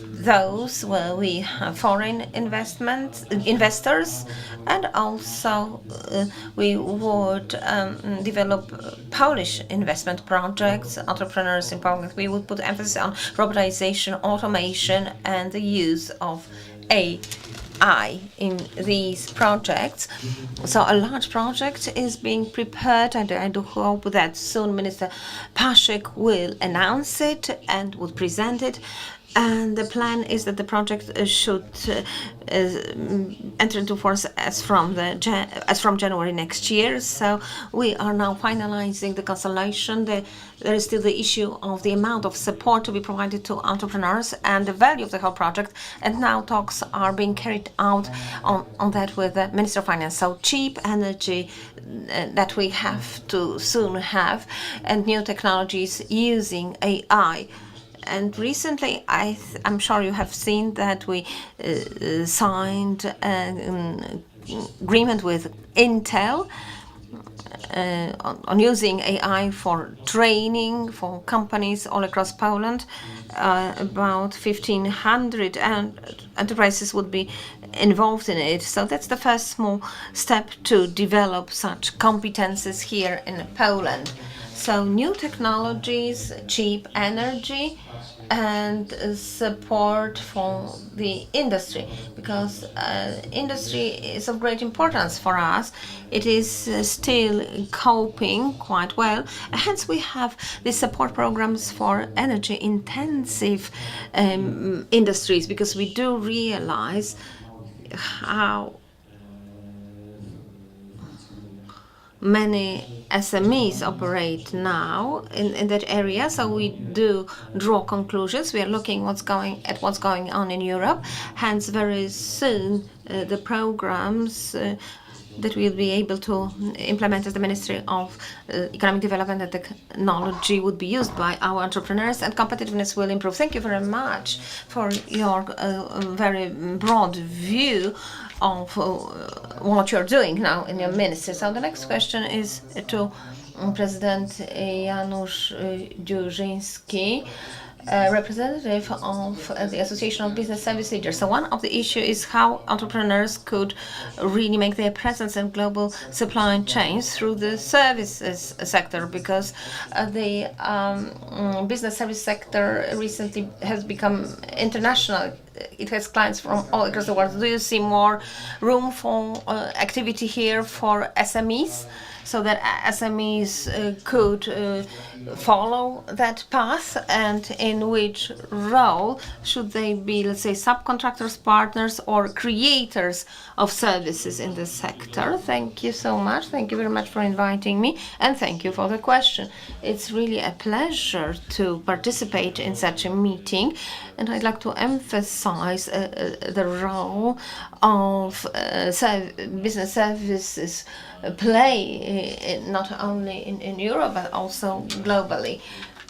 Those where we have foreign investors, and also we would develop Polish investment projects, entrepreneurs in Poland. We would put emphasis on robotization, automation, and the use of AI in these projects. So a large project is being prepared, and I do hope that soon Minister Paszek will announce it and would present it. And the plan is that the project should enter into force as from January next year. So we are now finalizing the constellation. There is still the issue of the amount of support to be provided to entrepreneurs and the value of the whole project. And now talks are being carried out on that with the Minister of Finance. So cheap energy that we have to soon have, and new technologies using AI. And recently, I'm sure you have seen that we signed an agreement with Intel on using AI for training for companies all across Poland. About 1,500 enterprises would be involved in it. So that's the first small step to develop such competences here in Poland. So new technologies, cheap energy, and support for the industry, because industry is of great importance for us. It is still coping quite well. Hence, we have the support programs for energy intensive industries, because we do realize how many SMEs operate now in that area. So we do draw conclusions. We are looking what's going on in Europe. Hence, very soon the programs that we'll be able to implement as the Ministry of Economic Development and Technology would be used by our entrepreneurs, and competitiveness will improve. Thank you very much for your very broad view of what you're doing now in your ministry. So the next question is to President Janusz Dziurzyński, representative of the Association of Business Service Leaders. So one of the issues is how entrepreneurs could really make their presence in global supply chains through the services sector, because the business service sector recently has become international. It has clients from all across the world. Do you see more room for activity here for SMEs, so that SMEs could follow that path? And in which role should they be, let's say, subcontractors, partners, or creators of services in the sector? Thank you so much. Thank you very much for inviting me, and thank you for the question. It's really a pleasure to participate in such a meeting, and I'd like to emphasize emphasize the role of business services play not only in Europe but also globally.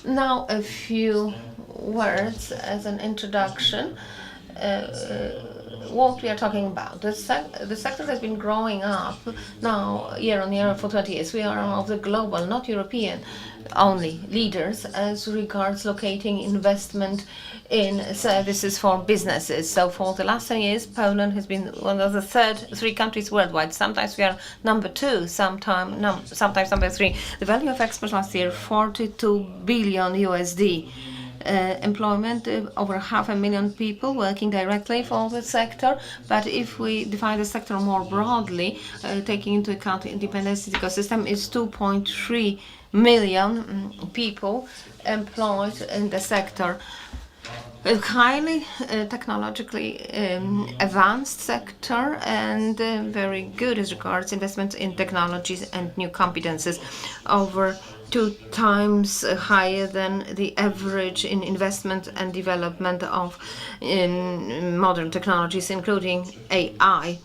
Now a few words as an introduction. What we are talking about. The sector has been growing up now year on year for 20 years. We are one of the global, not European only leaders as regards locating investment in services for businesses. So for the last 10 years, Poland has been one of the three countries worldwide. Sometimes we are number 2, sometimes number 3. The value of exports last year, 42 billion USD. Employment, over 500,000 people working directly for the sector. But if we define the sector more broadly, taking into account the independence ecosystem, is 2.3 million people employed in the sector. A highly technologically advanced sector and very good as regards investments in technologies and new competences, over 2 times higher than the average in investment and development of modern technologies, including AI.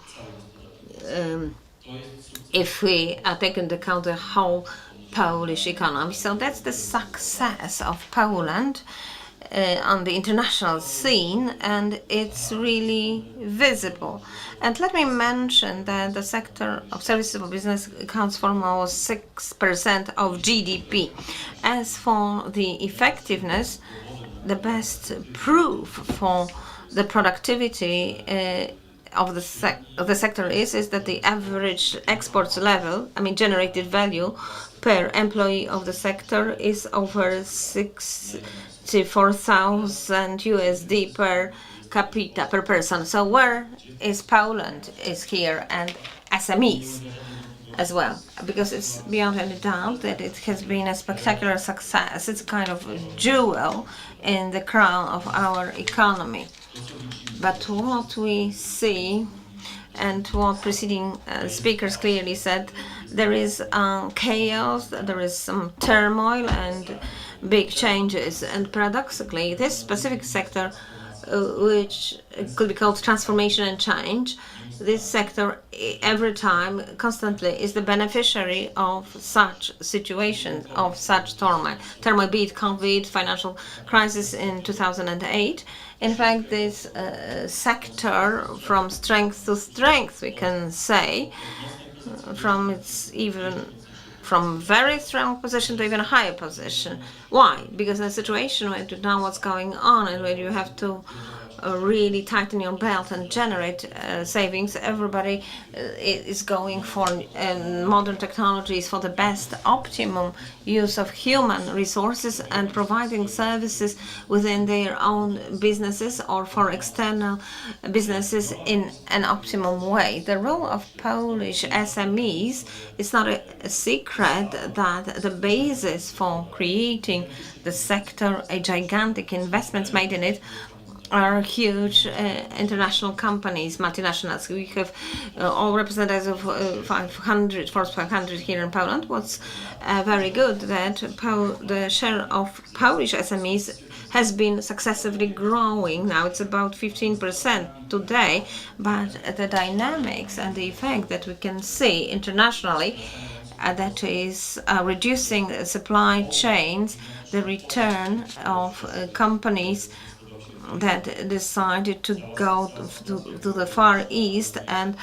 If we take into account the whole Polish economy. So that's the success of Poland on the international scene, and it's really visible. And let me mention that the sector of services for business accounts for almost 6% of GDP. As for the effectiveness, the best proof for the productivity of the sector is that the average exports level, generated value per employee of the sector, is over 64,000 USD per capita per person. So where is Poland is here, and SMEs as well, because it's beyond any doubt that it has been a spectacular success. It's kind of a jewel in the crown of our economy. But what we see, and what preceding speakers clearly said, there is chaos, there is some turmoil and big changes. And paradoxically, this specific sector, which could be called transformation and change, this sector every time, constantly, is the beneficiary of such situations, of such turmoil, be it COVID, financial crisis in 2008. In fact, this sector, from strength to strength, we can say, from very strong position to even higher position. Why? Because in a situation where you know what's going on and where you have to really tighten your belt and generate savings, everybody is going for modern technologies for the best optimum use of human resources and providing services within their own businesses or for external businesses in an optimum way. The role of Polish SMEs is not a secret that the basis for creating the sector, a gigantic investments made in it, are huge international companies, multinationals. We have all representatives of Force 500 here in Poland. What's very good that the share of Polish SMEs has been successively growing. Now it's about 15% today, but the dynamics and the effect that we can see internationally, that is reducing supply chains, the return of companies that decided to go to the Far East, and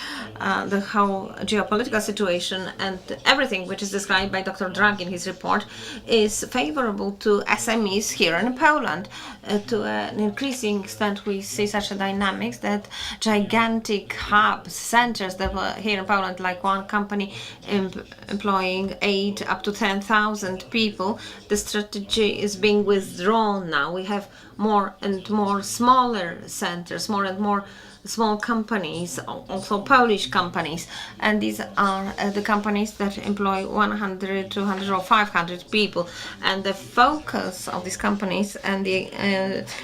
the whole geopolitical situation and everything which is described by Dr. Draghi in his report is favorable to SMEs here in Poland. To an increasing extent, we see such a dynamics that gigantic hubs, centers that were here in Poland, like one company employing 8 up to 10,000 people, the strategy is being withdrawn now. We have more and more smaller centers, more and more small companies, also Polish companies, and these are the companies that employ 100, 200 or 500 people, and the focus of these companies and the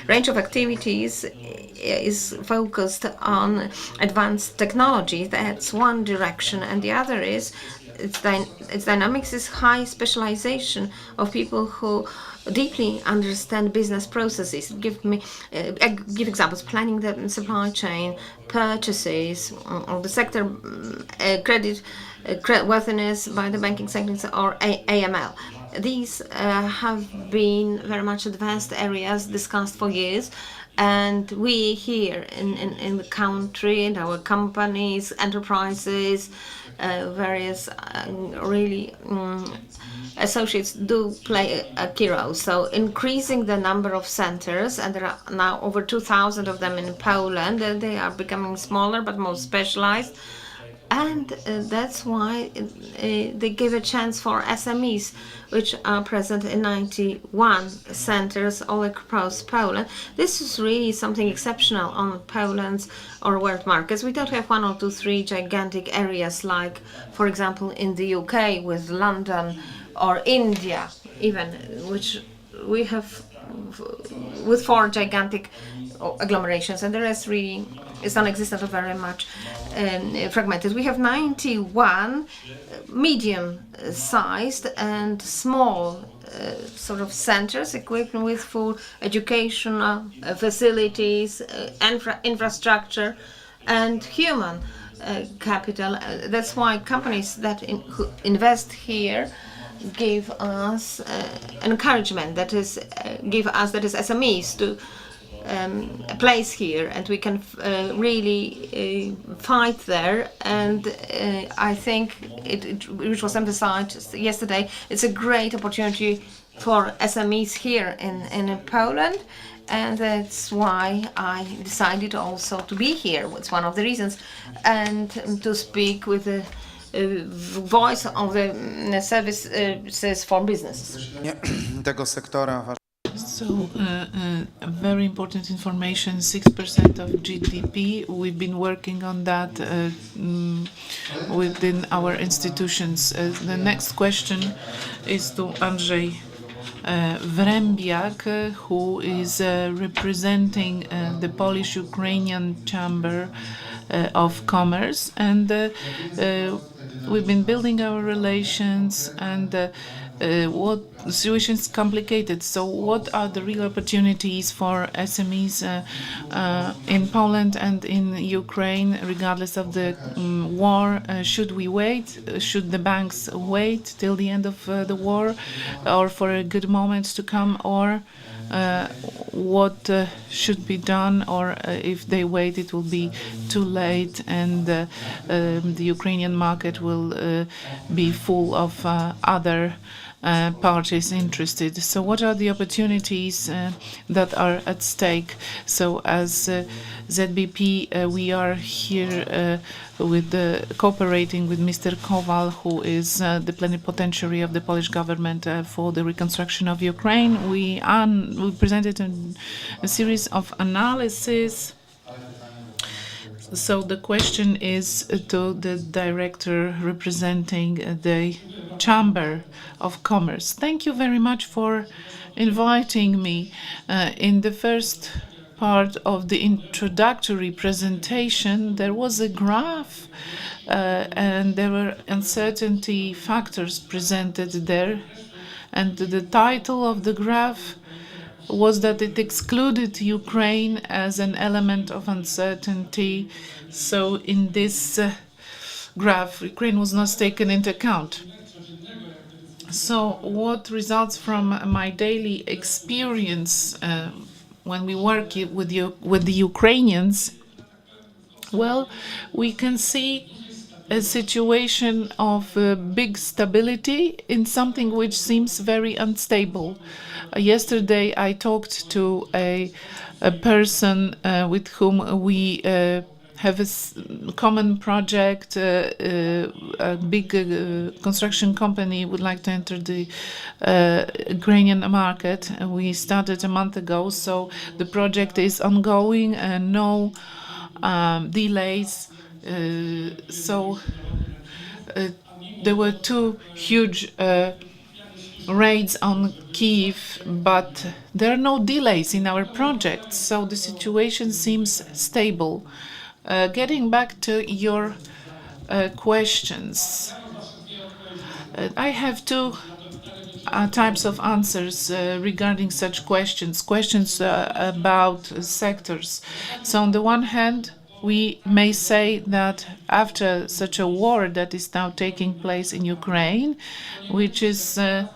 range of activities is focused on advanced technology. That's one direction, and the other is its dynamics is high specialization of people who deeply understand business processes. Give examples: planning the supply chain, purchases, or the sector, credit worthiness by the banking segments, or AML. These have been very much advanced areas discussed for years. And we here in the country, and our companies, enterprises, various really associates do play a key role. So increasing the number of centers, and there are now over 2,000 of them in Poland, and they are becoming smaller but more specialized. And that's why they give a chance for SMEs, which are present in 91 centers all across Poland. This is really something exceptional on Poland's or world markets. We don't have 1 or 2, 3 gigantic areas like, for example, in the UK with London, or India even, which we have with 4 gigantic agglomerations, and the rest really is non-existent or very much fragmented. We have 91 medium-sized and small sort of centers equipped with full educational facilities, infrastructure, and human capital. That's why companies that who invest here give us encouragement, that is SMEs to a place here, and we can really fight there. And I think which was emphasized yesterday, it's a great opportunity for SMEs here in Poland, and that's why I decided also to be here. It's one of the reasons, and to speak with the voice of the services for businesses.
Tego sektora.
So, very important information, 6% of GDP. We've been working on that within our institutions. The next question is to Andrzej Wrębiak, who is representing the Polish-Ukrainian Chamber of Commerce. And we've been building our relations, and what the situation is complicated. So what are the real opportunities for SMEs in Poland and in Ukraine, regardless of the war? Should we wait? Should the banks wait till the end of the war, or for a good moment to come? Or what should be done, or if they wait, it will be too late, and the Ukrainian market will be full of other parties interested. So what are the opportunities that are at stake? So as ZBP, we are here with cooperating with Mr. Kowal, who is the plenipotentiary of the Polish government for the reconstruction of Ukraine. We presented a series of analysis. So the question is to the director representing the Chamber of Commerce. Thank you very much for inviting me. In the first part of the introductory presentation, there was a graph and there were uncertainty factors presented there. And the title of the graph was that it excluded Ukraine as an element of uncertainty. So in this graph, Ukraine was not taken into account. So what results from my daily experience when we work with the Ukrainians? Well, we can see a situation of big stability in something which seems very unstable. Yesterday I talked to a person with whom we have a common project. A big construction company would like to enter the Ukrainian market. We started a month ago, so the project is ongoing and no delays. So there were 2 huge raids on Kyiv, but there are no delays in our projects, so the situation seems stable. Getting back to your questions, I have two types of answers regarding such questions. Questions about sectors. So on the one hand, we may say that after such a war that is now taking place in Ukraine, which is so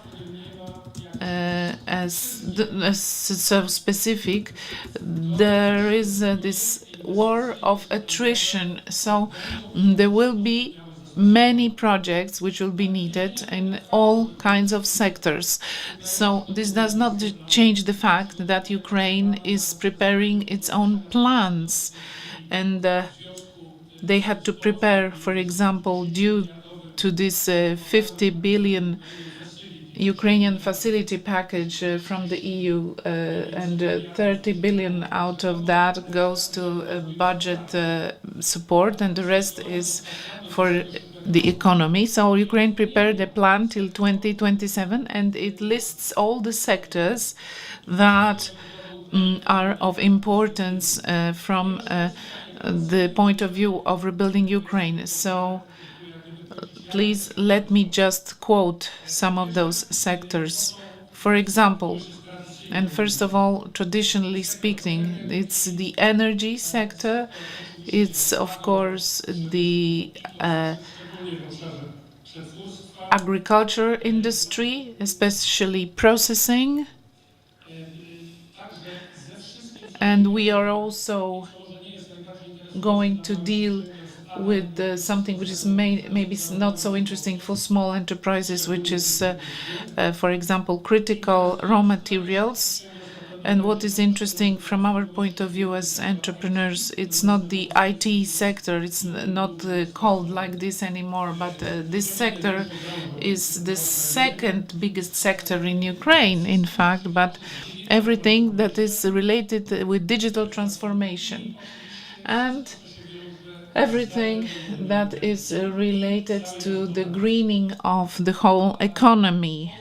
specific, there is this war of attrition. So there will be many projects which will be needed in all kinds of sectors. So this does not change the fact that Ukraine is preparing its own plans, and they had to prepare, for example, due to this 50 billion Ukrainian facility package from the EU, and 30 billion out of that goes to budget support, and the rest is for the economy. So Ukraine prepared a plan till 2027, and it lists all the sectors that are of importance from the point of view of rebuilding Ukraine. So please let me just quote some of those sectors. For example, and first of all, traditionally speaking, it's the energy sector. It's, of course, the agriculture industry, especially processing. And we are also going to deal with something which is maybe not so interesting for small enterprises, which is, for example, critical raw materials. And what is interesting from our point of view as entrepreneurs, it's not the IT sector, it's not called like this anymore, but this sector is the second biggest sector in Ukraine, in fact, but everything that is related with digital transformation and everything that is related to the greening of the whole economy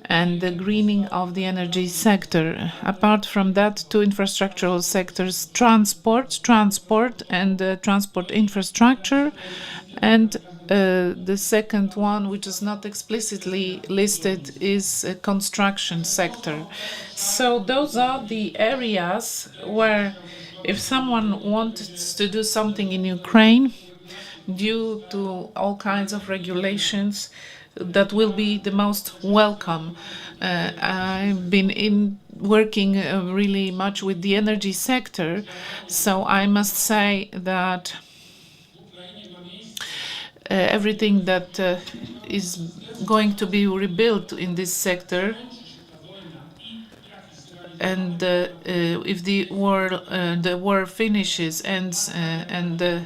and the greening of the energy sector. Apart from that, two infrastructural sectors, transport and transport infrastructure, and the second one, which is not explicitly listed, is a construction sector. So those are the areas where if someone wants to do something in Ukraine, due to all kinds of regulations, that will be the most welcome. I've been working really much with the energy sector, so I must say that everything that is going to be rebuilt in this sector, and if the war finishes, ends, and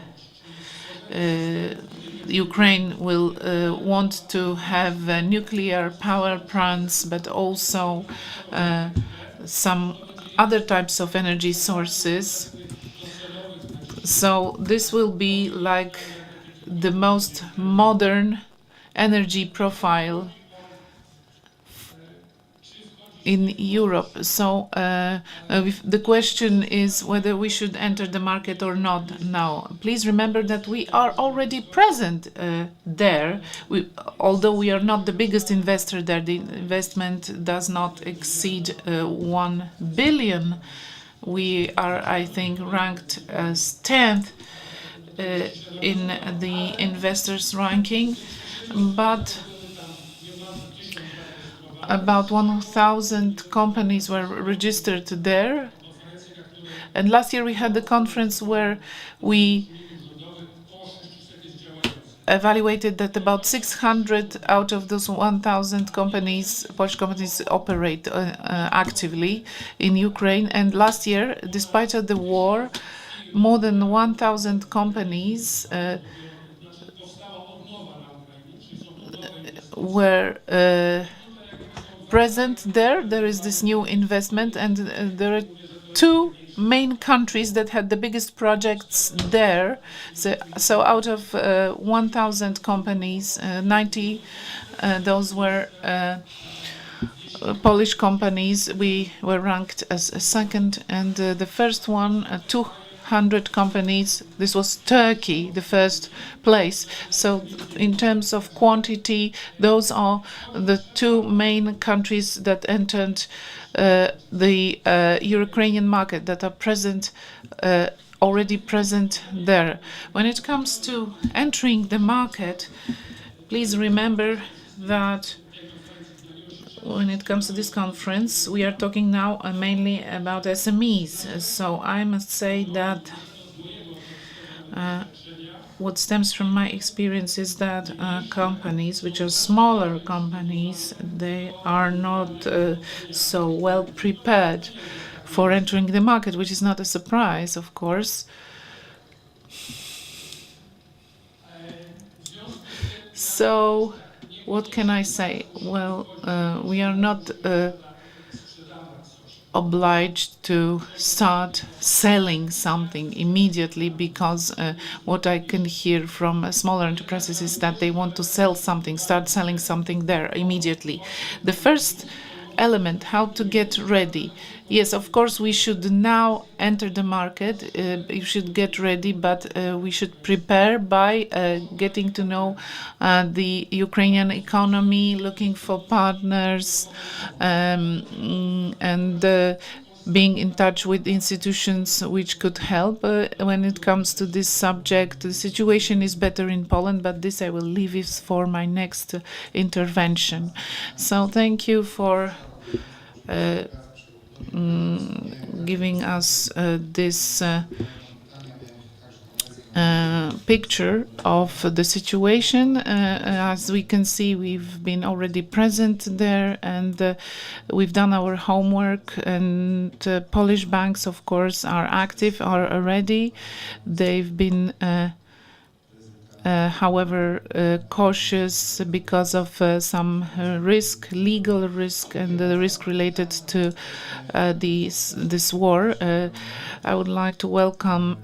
Ukraine will want to have nuclear power plants, but also some other types of energy sources. So this will be like the most modern energy profile in Europe. So the question is whether we should enter the market or not now. Please remember that we are already present there. Although we are not the biggest investor there, the investment does not exceed 1 billion. We are, I think, ranked as 10th in the investors ranking, but about 1,000 companies were registered there. And last year we had the conference where we evaluated that about 600 out of those 1,000 companies, Polish companies, operate actively in Ukraine. And last year, despite the war, more than 1,000 companies were present there. There is this new investment, and there are two main countries that had the biggest projects there. So out of 1,000 companies, 90 those were Polish companies. We were ranked as second, and the first one, 200 companies. This was Turkey, the first place. So in terms of quantity, those are the two main countries that entered the Ukrainian market, that are present, already present there. When it comes to entering the market, please remember that when it comes to this conference, we are talking now mainly about SMEs. So I must say that what stems from my experience is that companies, which are smaller companies, they are not so well prepared for entering the market, which is not a surprise, of course. So what can I say? Well, we are not obliged to start selling something immediately, because what I can hear from smaller enterprises is that they want to sell something, start selling something there immediately. The first element, how to get ready. Yes, of course, we should now enter the market. You should get ready, but we should prepare by getting to know the Ukrainian economy, looking for partners, and being in touch with institutions which could help when it comes to this subject. The situation is better in Poland, but this I will leave it for my next intervention. So thank you for giving us this picture of the situation. As we can see, we've been already present there, and we've done our homework, and Polish banks, of course, are active, are ready. They've been however, cautious because of some legal risk, and the risk related to this war. I would like to welcome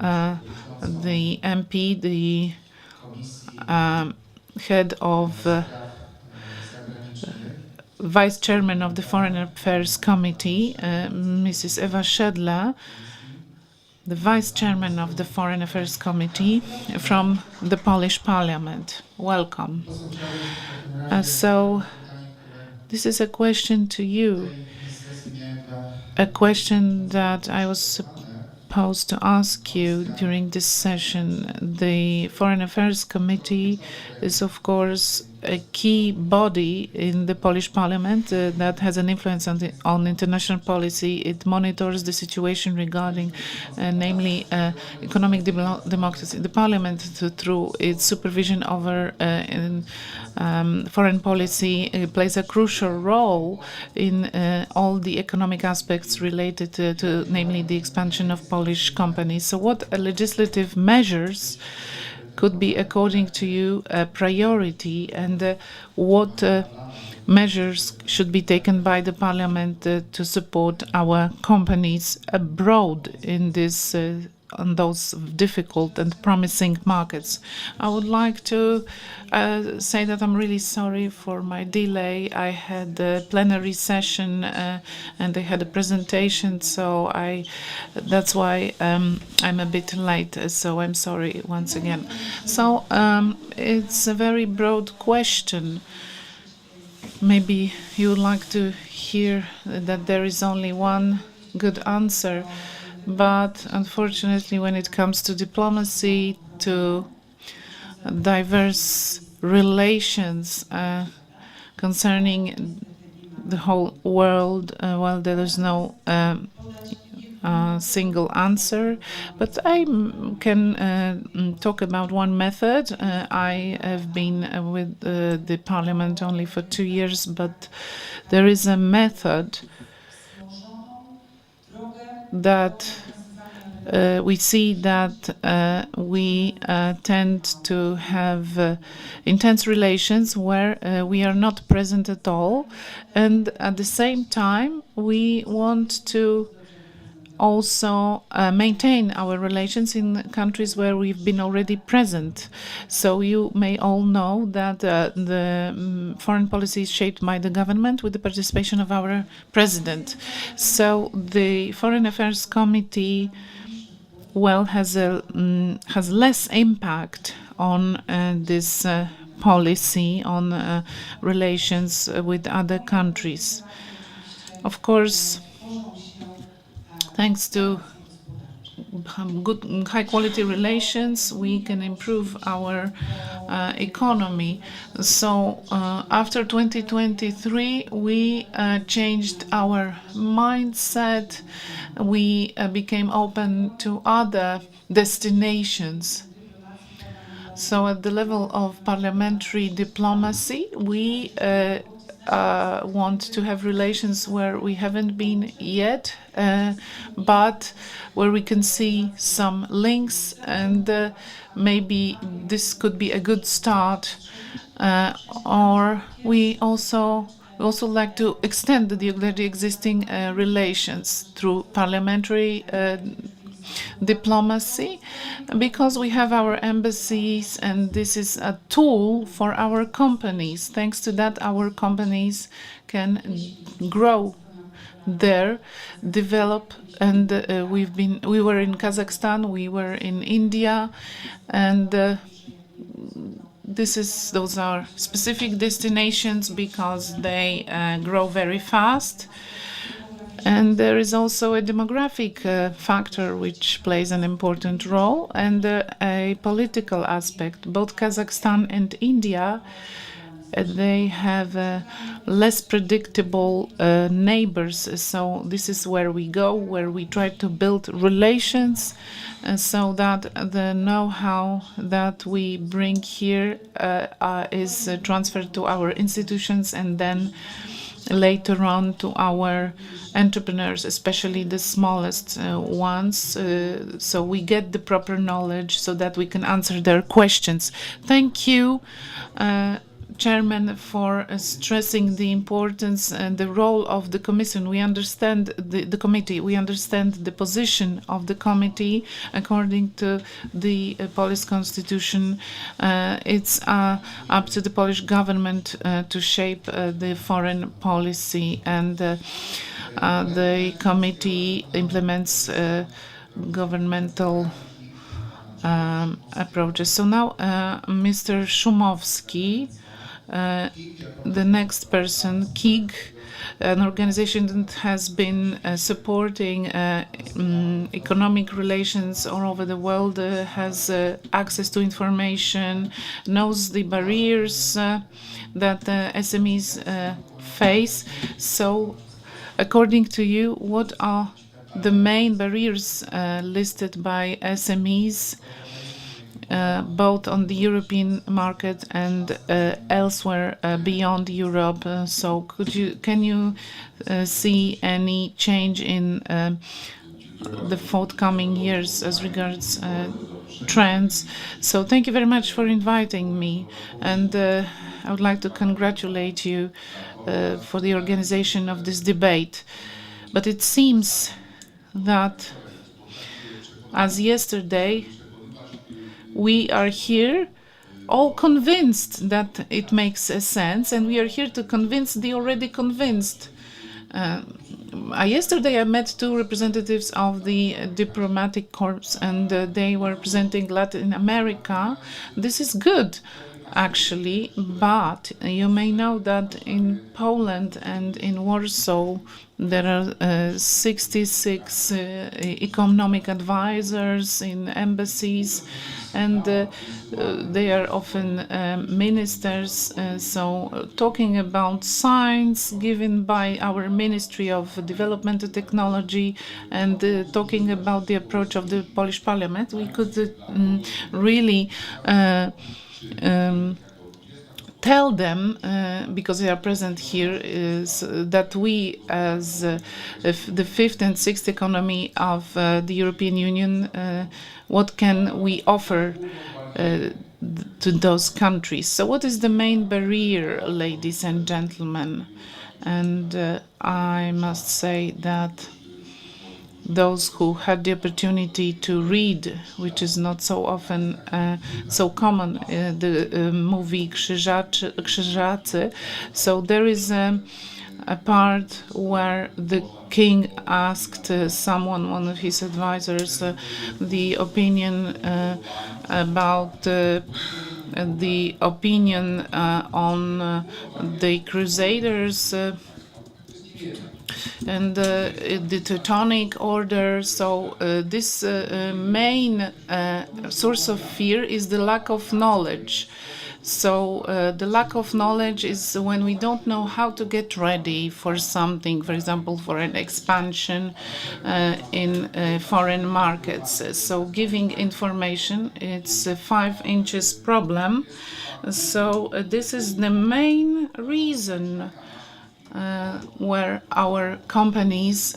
the MP, the head of Vice Chairman of the Foreign Affairs Committee, Mrs. Ewa Szedla, the Vice Chairman of the Foreign Affairs Committee from the Polish Parliament. Welcome. So this is a question to you, a question that I was supposed to ask you during this session. The Foreign Affairs Committee is, of course, a key body in the Polish Parliament that has an influence on international policy. It monitors the situation regarding, namely, economic democracy. The Parliament, through its supervision over foreign policy, plays a crucial role in all the economic aspects related to, namely, the expansion of Polish companies. So what legislative measures could be, according to you, a priority, and what measures should be taken by the Parliament to support our companies abroad in this on those difficult and promising markets? I would like to say that I'm really sorry for my delay. I had a plenary session and I had a presentation, so that's why I'm a bit late, so I'm sorry once again. So it's a very broad question. Maybe you would like to hear that there is only one good answer. But unfortunately, when it comes to diplomacy, to diverse relations concerning the whole world, well, there is no single answer. But I can talk about one method. I have been with the Parliament only for 2 years, but there is a method that we see that we tend to have intense relations where we are not present at all, and at the same time we want to also maintain our relations in countries where we've been already present. So you may all know that the foreign policy is shaped by the government with the participation of our president. So the Foreign Affairs Committee has less impact on this policy on relations with other countries. Of course, thanks to good high quality relations, we can improve our economy. So after 2023, we changed our mindset. We became open to other destinations. So at the level of parliamentary diplomacy, we want to have relations where we haven't been yet, but where we can see some links, and maybe this could be a good start. Or we also like to extend the already existing relations through parliamentary diplomacy, because we have our embassies, and this is a tool for our companies. Thanks to that, our companies can grow there, develop, and we were in Kazakhstan, we were in India, and those are specific destinations because they grow very fast. And there is also a demographic factor which plays an important role, and a political aspect. Both Kazakhstan and India, they have less predictable neighbors. So this is where we go, where we try to build relations, so that the know-how that we bring here is transferred to our institutions, and then later on to our entrepreneurs, especially the smallest ones, so we get the proper knowledge so that we can answer their questions. Thank you, Chairman, for stressing the importance and the role of the Commission. We understand the committee. We understand the position of the committee according to the Polish constitution. It's up to the Polish government to shape the foreign policy, and the committee implements governmental approaches. So now, Mr. Szumowski. The next person, KIG, an organization that has been supporting economic relations all over the world, has access to information, knows the barriers that SMEs face. So, according to you, what are the main barriers listed by SMEs, both on the European market and elsewhere beyond Europe? So can you see any change in the forthcoming years as regards trends? So thank you very much for inviting me, and I would like to congratulate you for the organization of this debate. But it seems that, as yesterday, we are here all convinced that it makes sense, and we are here to convince the already convinced. Yesterday I met two representatives of the diplomatic corps, and they were presenting Latin America. This is good, actually, but you may know that in Poland and in Warsaw there are 66 economic advisors in embassies, and they are often ministers. So talking about signs given by our Ministry of Development and Technology, and talking about the approach of the Polish Parliament, we could really tell them, because they are present here, is that we, as the fifth and sixth economy of the European Union, what can we offer to those countries? So what is the main barrier, ladies and gentlemen? And I must say that those who had the opportunity to read, which is not so often so common, the movie Krzyżacy. So there is a part where the king asked one of his advisors, the opinion about the opinion on the Crusaders and the Teutonic Order. So this main source of fear is the lack of knowledge. So the lack of knowledge is when we don't know how to get ready for something, for example, for an expansion in foreign markets. So giving information, it's a 5 inches problem. So this is the main reason where our companies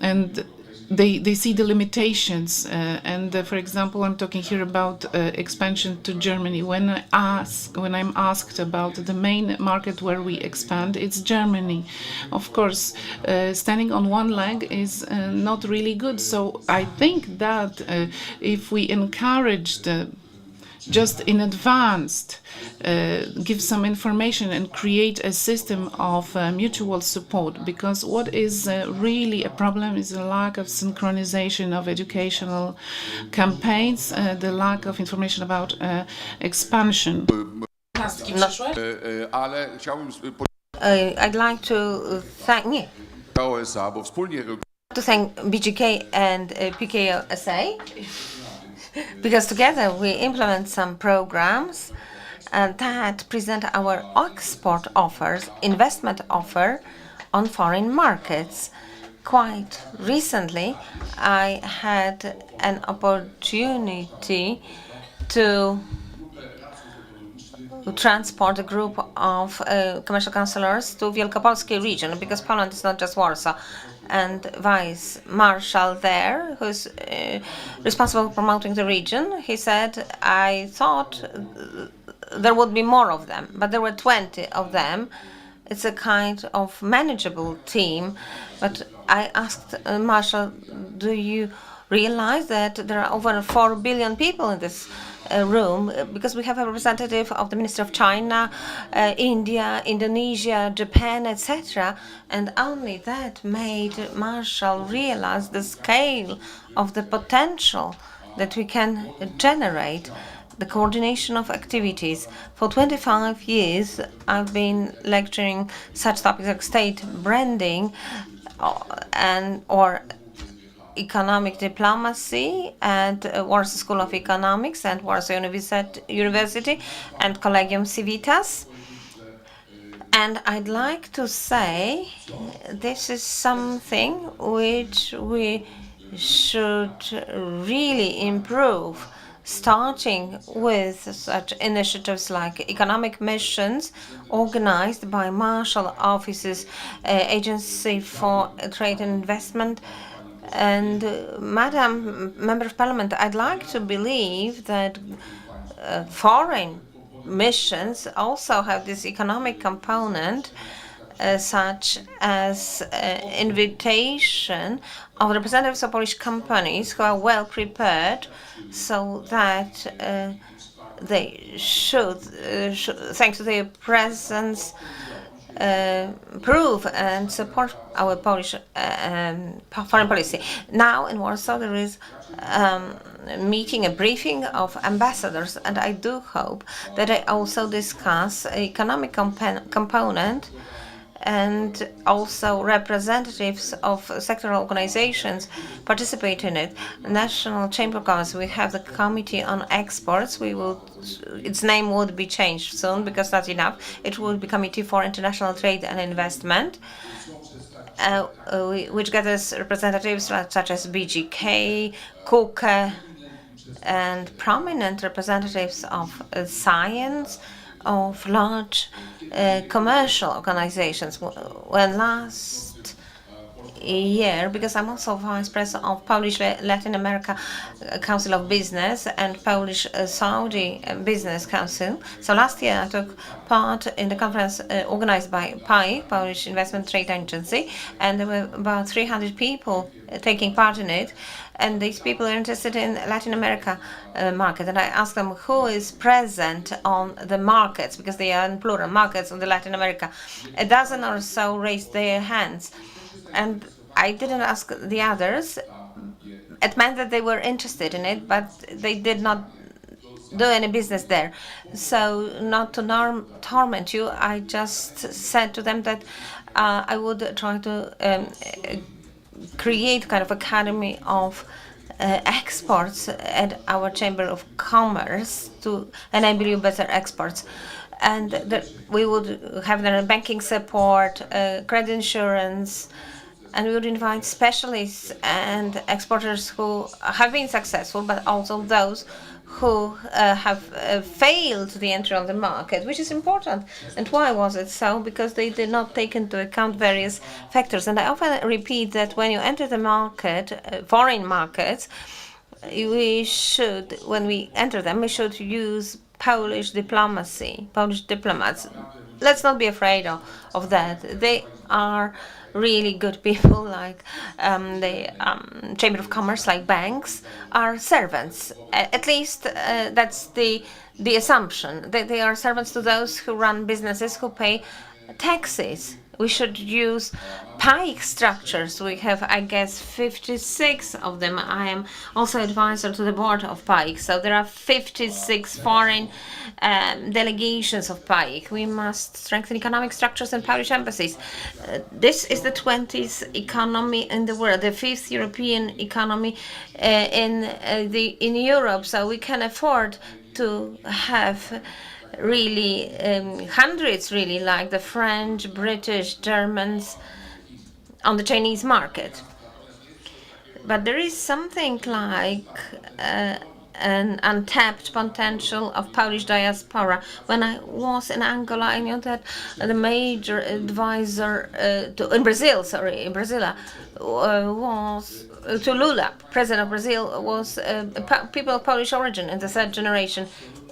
and they see the limitations. For example, I'm talking here about expansion to Germany. When I'm asked about the main market where we expand, it's Germany. Of course, standing on one leg is not really good. So I think that if we encourage just in advance, give some information and create a system of mutual support, because what is really a problem is the lack of synchronization of educational campaigns, the lack of information about expansion.
Ale chciałbym
I'd like to thank
POSA, bo wspólnie
BGK and PKOSA, because together we implement some programs that present our export offers, investment offer on foreign markets. Quite recently, I had an opportunity to transport a group of commercial councillors to Wielkopolski region, because Poland is not just Warsaw. And Vice Marshal there, who's responsible for promoting the region, he said, I thought there would be more of them, but there were 20 of them. It's a kind of manageable team. But I asked Marshal, do you realize that there are over 4 billion people in this room? Because we have a representative of the Ministry of China, India, Indonesia, Japan, etc. And only that made Marshall realize the scale of the potential that we can generate, the coordination of activities. For 25 years, I've been lecturing such topics like state branding or economic diplomacy at Warsaw School of Economics and Warsaw University and Collegium Civitas. And I'd like to say this is something which we should really improve, starting with such initiatives like economic missions organized by Marshall Office's Agency for Trade and Investment. And Madam Member of Parliament, I'd like to believe that foreign missions also have this economic component, such as invitation of representatives of Polish companies who are well prepared, so that they should, thanks to their presence, prove and support our Polish foreign policy. Now in Warsaw there is a briefing of ambassadors, and I do hope that I also discuss economic component, and also representatives of sectoral organizations participate in it. National Chamber of Commerce, we have the Committee on Exports. Its name would be changed soon, because that's enough. It will be Committee for International Trade and Investment, which gathers representatives such as BGK, KUKE, and prominent representatives of science, of large commercial organizations. When last year, because I'm also vice president of Polish Latin America Council of Business and Polish Saudi Business Council. So last year I took part in the conference organized by PAI, Polish Investment Trade Agency, and there were about 300 people taking part in it. And these people are interested in Latin America market. And I asked them who is present on the markets, because they are in plural markets on the Latin America. A dozen or so raised their hands. And I didn't ask the others. It meant that they were interested in it, but they did not do any business there. So not to torment you, I just said to them that I would try to create kind of academy of exports at our Chamber of Commerce to enable you better exports. And that we would have their banking support, credit insurance, and we would invite specialists and exporters who have been successful, but also those who have failed the entry on the market, which is important. And why was it so? Because they did not take into account various factors. And I often repeat that when you enter the market, foreign markets, we should, when we enter them, we should use Polish diplomacy, Polish diplomats. Let's not be afraid of that. They are really good people, like the Chamber of Commerce, like banks, are servants. At least that's the assumption. They are servants to those who run businesses, who pay taxes. We should use PAIC structures. We have, I guess, 56 of them. I am also advisor to the board of PAIC. So there are 56 foreign delegations of PAIC. We must strengthen economic structures and Polish embassies. This is the 20th economy in the world, the 5th European economy in Europe. So we can afford to have really hundreds, really, like the French, British, Germans on the Chinese market. But there is something like an untapped potential of Polish diaspora. When I was in Angola, I knew that the major advisor in Brazil was to Lula, president of Brazil, was people of Polish origin in the third generation.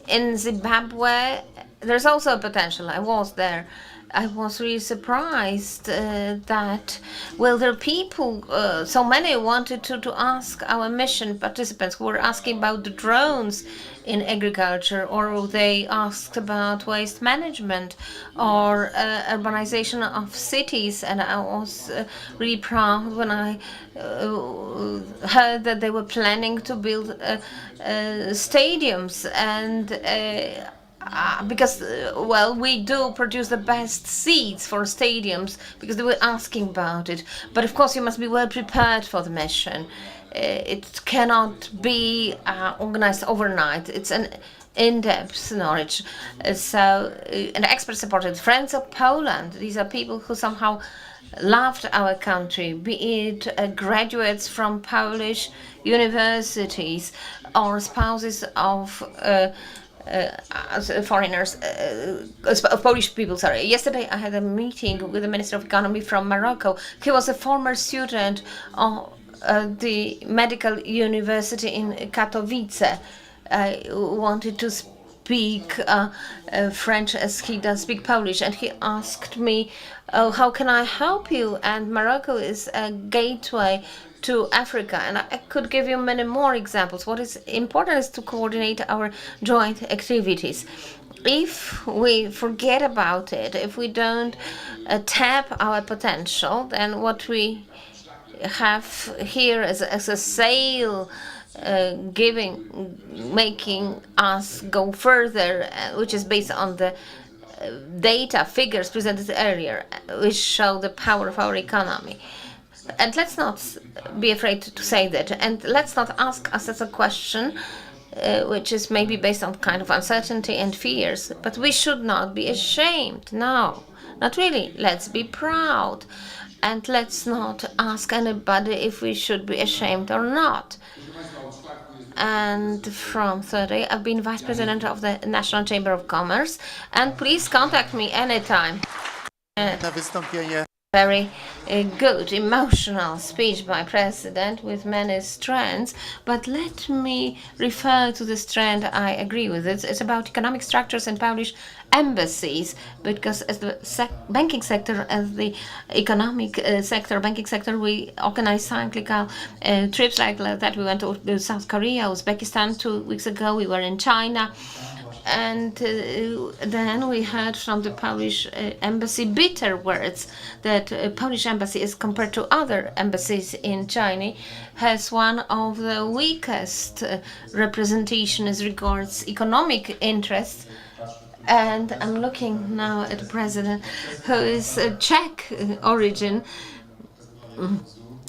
In Zimbabwe, there's also a potential. I was there. I was really surprised that, well, there are people, so many wanted to ask our mission participants who were asking about the drones in agriculture, or they asked about waste management or urbanization of cities. And I was really proud when I heard that they were planning to build stadiums, and because, well, we do produce the best seats for stadiums, because they were asking about it. But of course, you must be well prepared for the mission. It cannot be organized overnight. It's an in-depth knowledge. So, and experts supported Friends of Poland. These are people who somehow loved our country, be it graduates from Polish universities or spouses of foreigners, of Polish people, sorry. Yesterday I had a meeting with the Minister of Economy from Morocco. He was a former student of the medical university in Katowice. I wanted to speak French as he does speak Polish, and he asked me, oh, how can I help you? And Morocco is a gateway to Africa, and I could give you many more examples. What is important is to coordinate our joint activities. If we forget about it, if we don't tap our potential, then what we have here as a sale making us go further, which is based on the data figures presented earlier, which show the power of our economy. And let's not be afraid to say that. And let's not ask us as a question which is maybe based on kind of uncertainty and fears. But we should not be ashamed. No, not really. Let's be proud. And let's not ask anybody if we should be ashamed or not. And from Thursday, I've been Vice President of the National Chamber of Commerce. And please contact me anytime.
Na wystąpienie
Very good emotional speech by President with many strands, but let me refer to the strand I agree with. It's about economic structures and Polish embassies, because as the banking sector, as the economic sector, banking sector, we organize cyclical trips like that. We went to South Korea, Uzbekistan 2 weeks ago. We were in China. And then we heard from the Polish embassy bitter words that Polish embassy, as compared to other embassies in China, has one of the weakest representation as regards economic interests. And I'm looking now at the president, who is Czech origin.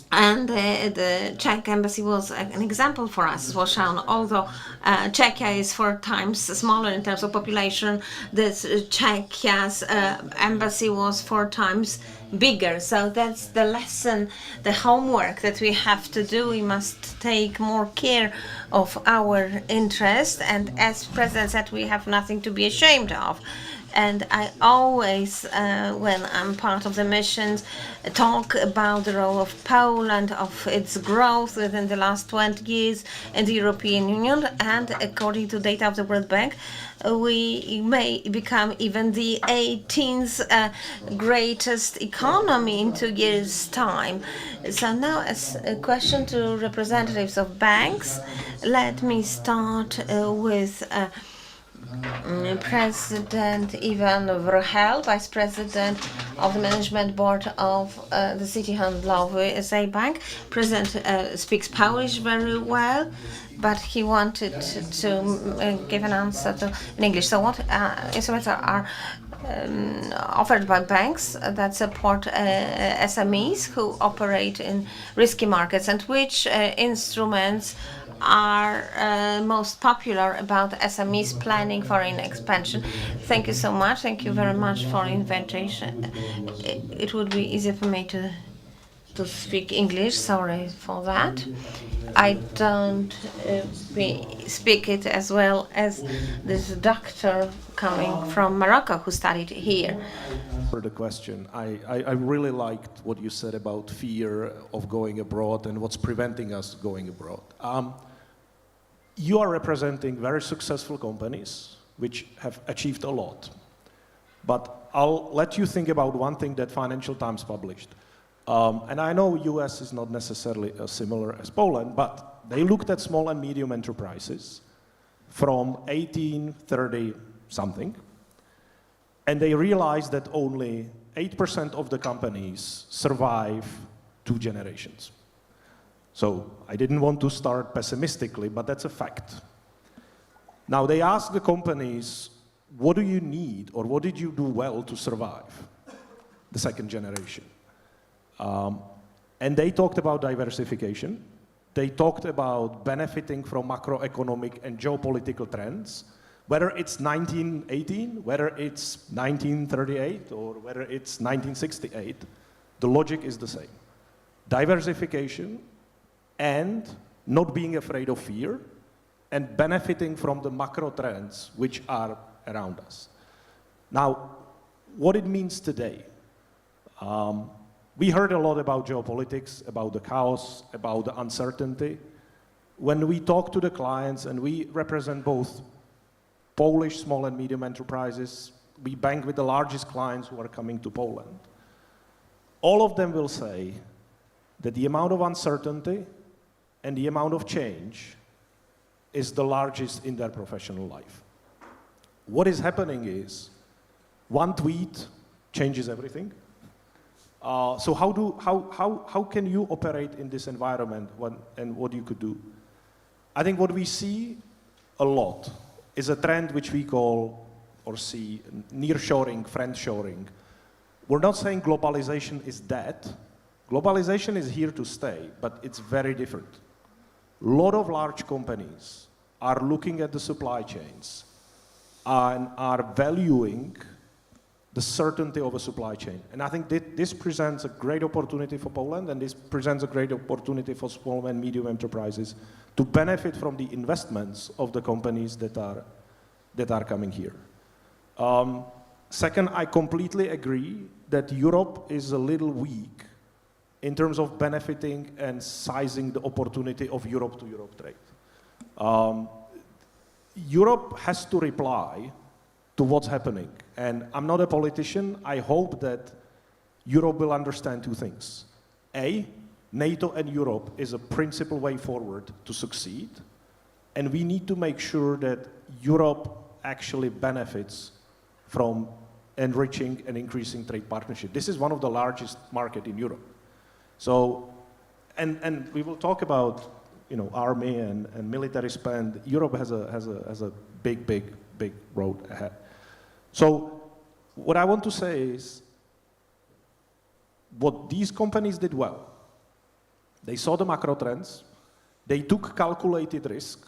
And the Czech embassy was an example for us. It was shown, although Czechia is 4 times smaller in terms of population, this Czechia's embassy was 4 times bigger. So that's the lesson, the homework that we have to do. We must take more care of our interest. And as President said, we have nothing to be ashamed of. And I always, when I'm part of the missions, talk about the role of Poland, of its growth within the last 20 years in the European Union. And according to data of the World Bank, we may become even the 18th greatest economy in 2 years' time. So now, as a question to representatives of banks, let me start with President Ivan Vrchel, Vice President of the Management Board of the City Handlowy SA Bank. President speaks Polish very well, but he wanted to give an answer in English. So what instruments are offered by banks that support SMEs who operate in risky markets, and which instruments are most popular about SMEs planning foreign expansion? Thank you so much. Thank you very much for invitation. It would be easier for me to speak English. Sorry for that. I don't speak it as well as this doctor coming from Morocco who studied here.
For the question, I really liked what you said about fear of going abroad and what's preventing us going abroad. You are representing very successful companies which have achieved a lot. But I'll let you think about one thing that Financial Times published. And I know US is not necessarily similar as Poland, but they looked at small and medium enterprises from 1830 something, and they realized that only 8% of the companies survive 2 generations. So I didn't want to start pessimistically, but that's a fact. Now they asked the companies, what do you need, or what did you do well to survive the 2nd generation? And they talked about diversification. They talked about benefiting from macroeconomic and geopolitical trends, whether it's 1918, whether it's 1938, or whether it's 1968, the logic is the same. Diversification and not being afraid of fear and benefiting from the macro trends which are around us. Now, what it means today. We heard a lot about geopolitics, about the chaos, about the uncertainty. When we talk to the clients, and we represent both Polish small and medium enterprises, we bank with the largest clients who are coming to Poland. All of them will say that the amount of uncertainty and the amount of change is the largest in their professional life. What is happening is, one tweet changes everything. So how can you operate in this environment, and what you could do? I think what we see a lot is a trend which we call, or see, nearshoring, friendshoring. We're not saying globalization is dead. Globalization is here to stay, but it's very different. A lot of large companies are looking at the supply chains and are valuing the certainty of a supply chain. And I think this presents a great opportunity for Poland, and this presents a great opportunity for small and medium enterprises to benefit from the investments of the companies that are coming here. Second, I completely agree that Europe is a little weak in terms of benefiting and sizing the opportunity of Europe to Europe trade. Europe has to reply to what's happening. And I'm not a politician. I hope that Europe will understand two things. A, NATO and Europe is a principal way forward to succeed. And we need to make sure that Europe actually benefits from enriching and increasing trade partnership. This is one of the largest markets in Europe. So, and we will talk about, army and military spend. Europe has a big road ahead. So, what I want to say is, what these companies did well, they saw the macro trends, they took calculated risk,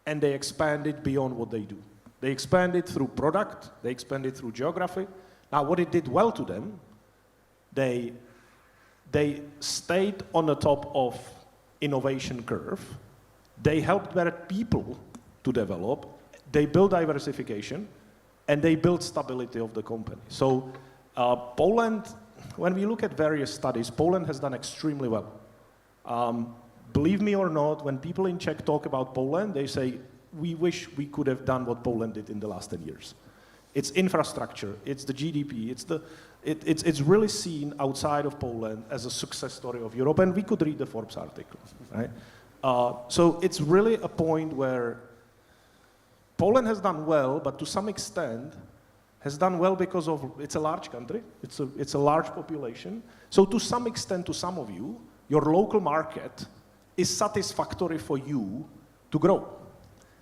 and they expanded beyond what they do. They expanded through product, they expanded through geography. Now, what it did well to them, they stayed on the top of innovation curve. They helped their people to develop. They built diversification, and they built stability of the company. So Poland, when we look at various studies, Poland has done extremely well. Believe me or not, when people in Czech talk about Poland, they say, we wish we could have done what Poland did in the last 10 years. It's infrastructure, it's the GDP, it's really seen outside of Poland as a success story of Europe, and we could read the Forbes article, right? So it's really a point where Poland has done well, but to some extent has done well because of, it's a large country, it's a large population. So to some extent, to some of you, your local market is satisfactory for you to grow.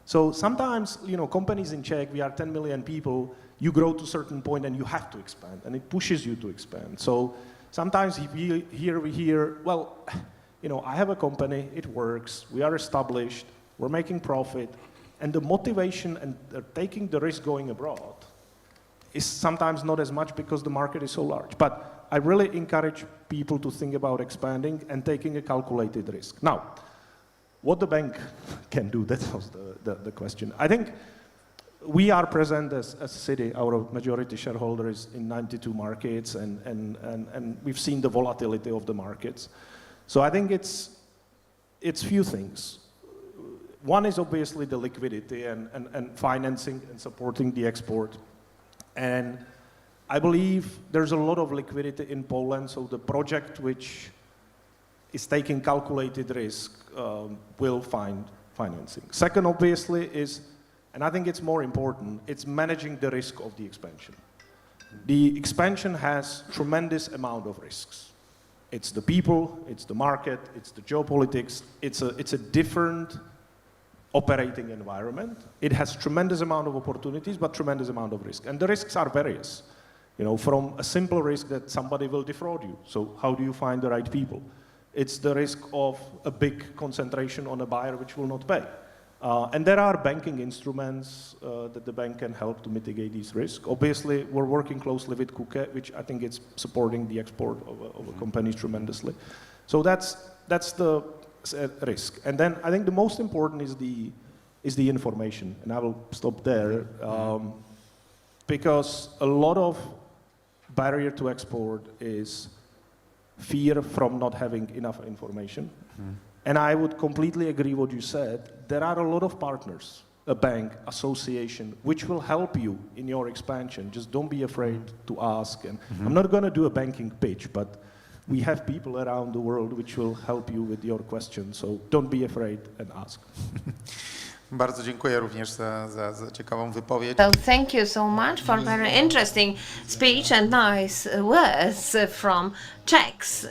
So sometimes, companies in Czech, we are 10 million people, you grow to a certain point and you have to expand, and it pushes you to expand. So sometimes we hear, well, I have a company, it works, we are established, we're making profit, and the motivation and taking the risk going abroad is sometimes not as much because the market is so large. But I really encourage people to think about expanding and taking a calculated risk. Now, what the bank can do, that was the question. I think we are present as a city, our majority shareholder is in 92 markets, and we've seen the volatility of the markets. So I think it's few things. One is obviously the liquidity and financing and supporting the export. And I believe there's a lot of liquidity in Poland, so the project which is taking calculated risk will find financing. Second, obviously, is, and I think it's more important, it's managing the risk of the expansion. The expansion has tremendous amount of risks. It's the people, it's the market, it's the geopolitics, it's a different operating environment. It has tremendous amount of opportunities, but tremendous amount of risk. And the risks are various, from a simple risk that somebody will defraud you. So how do you find the right people? It's the risk of a big concentration on a buyer which will not pay. And there are banking instruments that the bank can help to mitigate these risks. Obviously, we're working closely with KUKE, which I think is supporting the export of a company tremendously. So that's the risk. And then I think the most important is the information. And I will stop there because a lot of barrier to export is fear from not having enough information. And I would completely agree what you said. There are a lot of partners, a bank, association, which will help you in your expansion. Just don't be afraid to ask. And I'm not going to do a banking pitch, but we have people around the world which will help you with your questions. So don't be afraid and ask.
Bardzo dziękuję również za ciekawą wypowiedź.
So thank you so much for very interesting speech and nice words from Czechs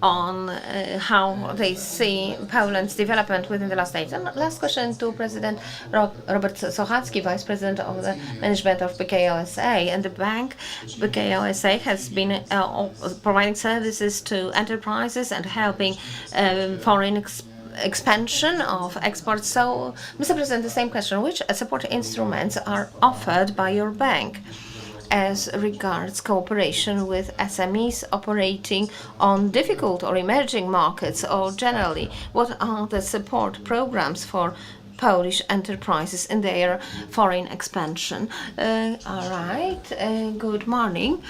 on how they see Poland's development within the last days. And last question to President Robert Sochacki, Vice President of the Management of BKOSA. And the bank, BKOSA, has been providing services to enterprises and helping foreign expansion of exports. So, Mr. President, the same question. Which support instruments are offered by your bank as regards cooperation with SMEs operating on difficult or emerging markets, or generally, what are the support programs for Polish enterprises in their foreign expansion. All right, good morning.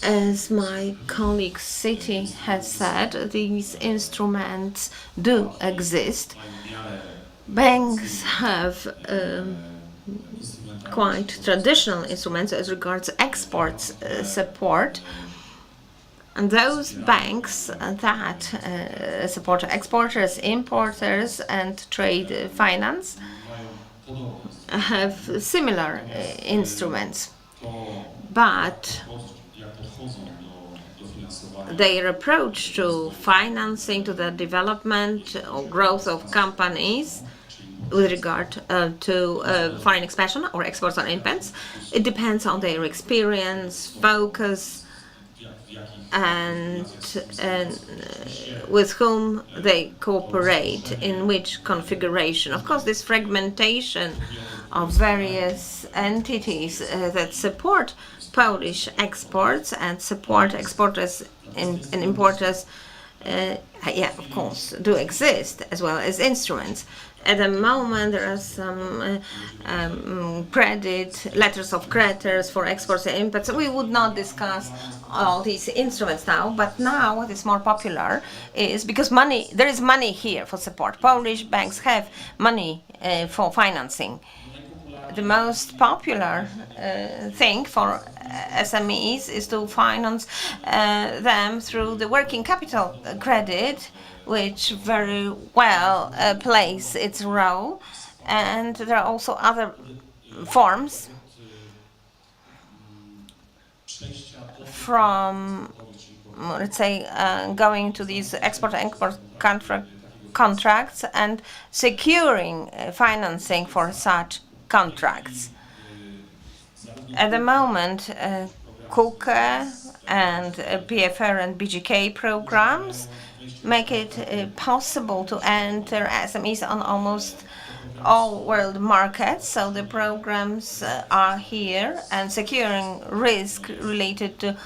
As my colleague Citi has said, these instruments do exist. Banks have quite traditional instruments as regards exports support. And those banks that support exporters, importers, and trade finance have similar instruments. But their approach to financing, to the development or growth of companies with regard to foreign expansion or exports or imports, it depends on their experience, focus, and with whom they cooperate, in which configuration. Of course, this fragmentation of various entities that support Polish exports and support exporters and importers, of course, do exist, as well as instruments. At the moment, there are some letters of creditors for exports and imports. We would not discuss all these instruments now, but now what is more popular is because there is money here for support. Polish banks have money for financing. The most popular thing for SMEs is to finance them through the working capital credit, which very well plays its role. And there are also other forms from, let's say, going to these export-import contracts and securing financing for such contracts. At the moment, KUKE and PFR and BGK programs make it possible to enter SMEs on almost all world markets. So the programs are here, and securing risk related to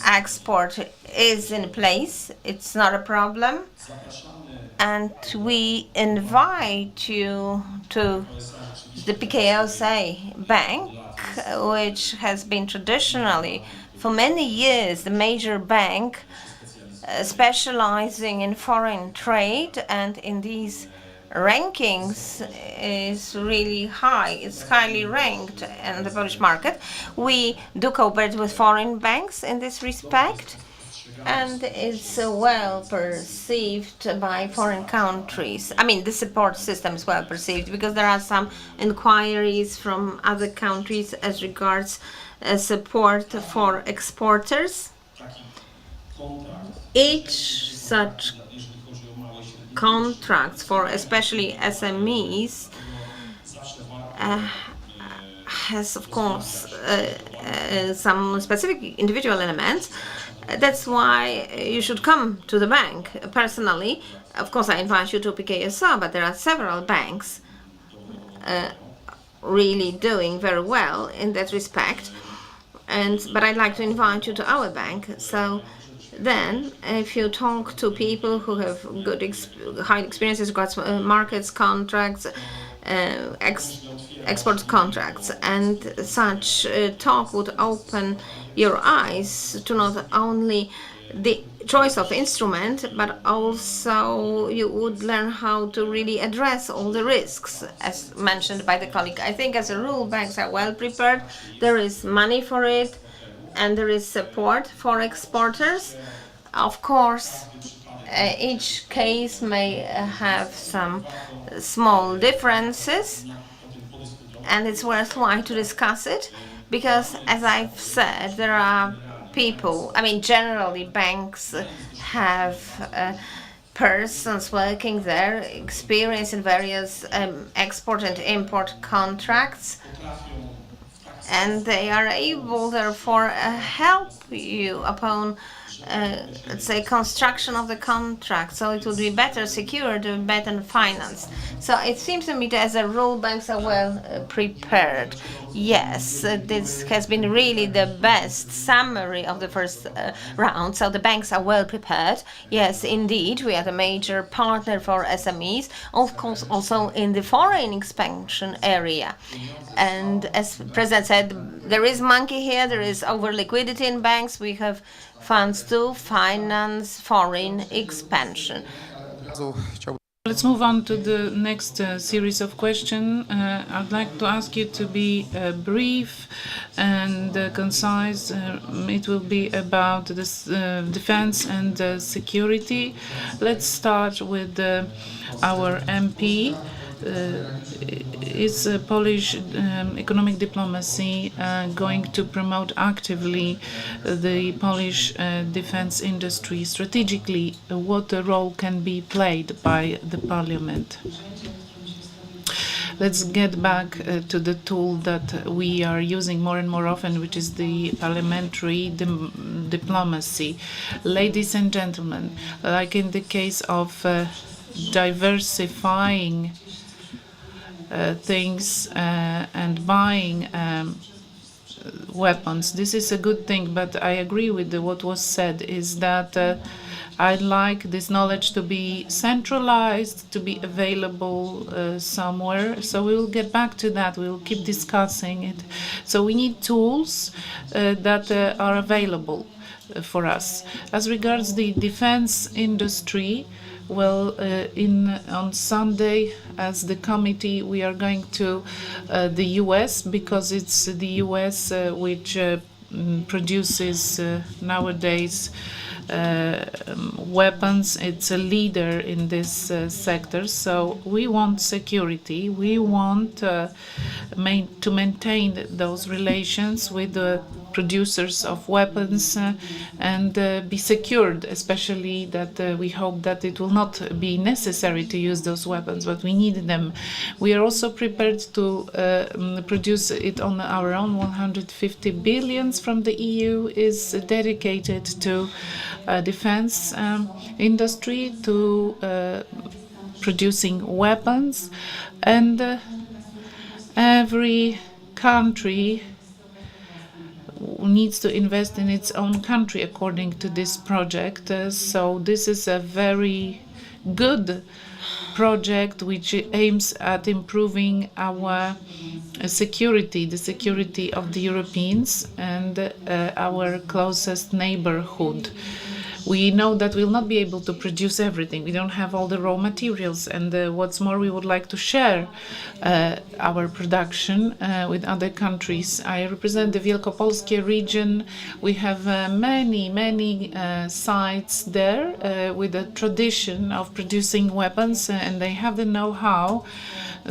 export is in place. It's not a problem. And we invite you to the PKO Bank, which has been traditionally, for many years, the major bank specializing in foreign trade, and in these rankings is really high. It's highly ranked in the Polish market. We do cooperate with foreign banks in this respect, and it's well perceived by foreign countries. I mean, the support system is well perceived because there are some inquiries from other countries as regards support for exporters. Each such contracts for especially SMEs has, of course, some specific individual elements. That's why you should come to the bank personally. Of course, I invite you to PKSO, but there are several banks really doing very well in that respect. But I'd like to invite you to our bank. So then, if you talk to people who have good high experiences across markets, contracts, export contracts, and such talk would open your eyes to not only the choice of instrument, but also you would learn how to really address all the risks, as mentioned by the colleague. I think as a rule, banks are well prepared. There is money for it, and there is support for exporters. Of course, each case may have some small differences, and it's worthwhile to discuss it, because, as I've said, there are people, I mean, generally banks have persons working there, experience in various export and import contracts, and they are able, therefore, help you upon let's say, construction of the contract, so it would be better secured, better financed. So it seems to me that as a rule, banks are well prepared. Yes, this has been really the best summary of the first round. So the banks are well prepared. Yes, indeed, we are the major partner for SMEs, of course, also in the foreign expansion area. And as President said, there is monkey here, there is over liquidity in banks. We have funds to finance foreign expansion.
Bardzo chciałbym
Let's move on to the next series of questions. I'd like to ask you to be brief and concise. It will be about this defense and security. Let's start with our MP. Is Polish economic diplomacy going to promote actively the Polish defense industry strategically? What role can be played by the parliament? Let's get back to the tool that we are using more and more often, which is the parliamentary diplomacy. Ladies and gentlemen, like in the case of diversifying things and buying weapons. This is a good thing, but I agree with what was said, is that I'd like this knowledge to be centralized, to be available somewhere. So we will get back to that. We will keep discussing it. So we need tools that are available for us. As regards the defense industry, well, on Sunday, as the committee, we are going to the US, because it's the US which produces nowadays weapons. It's a leader in this sector. So we want security. We want to maintain those relations with the producers of weapons and be secured, especially that we hope that it will not be necessary to use those weapons, but we need them. We are also prepared to produce it on our own. 150 billion from the EU is dedicated to defense industry, to producing weapons, and every country needs to invest in its own country according to this project. So this is a very good project which aims at improving our security, the security of the Europeans and our closest neighborhood. We know that we'll not be able to produce everything. We don't have all the raw materials, and what's more, we would like to share our production with other countries. I represent the Wielkopolskie region. We have many sites there with a tradition of producing weapons, and they have the know-how.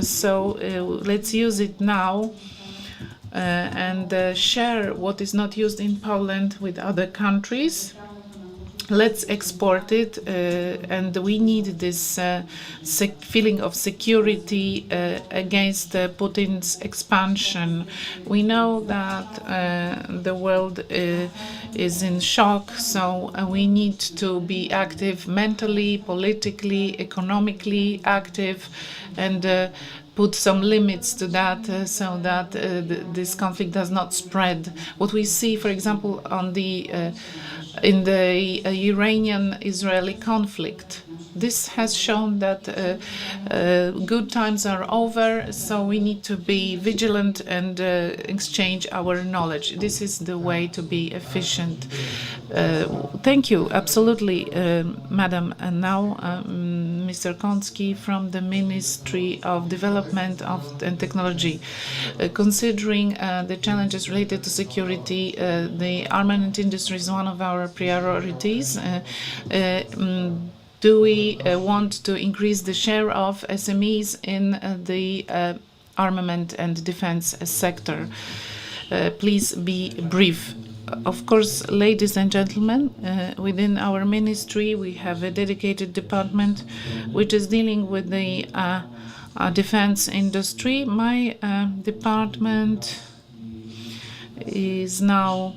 So let's use it now and share what is not used in Poland with other countries. Let's export it, and we need this feeling of security against Putin's expansion. We know that the world is in shock, so we need to be active mentally, politically, economically active, and put some limits to that so that this conflict does not spread. What we see, for example, on in the Iranian-Israeli conflict, this has shown that good times are over, so we need to be vigilant and exchange our knowledge. This is the way to be efficient. Thank you, absolutely, Madam. And now, Mr. Kącki from the Ministry of Development and Technology. Considering the challenges related to security, the armament industry is one of our priorities. Do we want to increase the share of SMEs in the armament and defense sector? Please be brief. Of course, ladies and gentlemen, within our ministry we have a dedicated department which is dealing with the defense industry. My department is now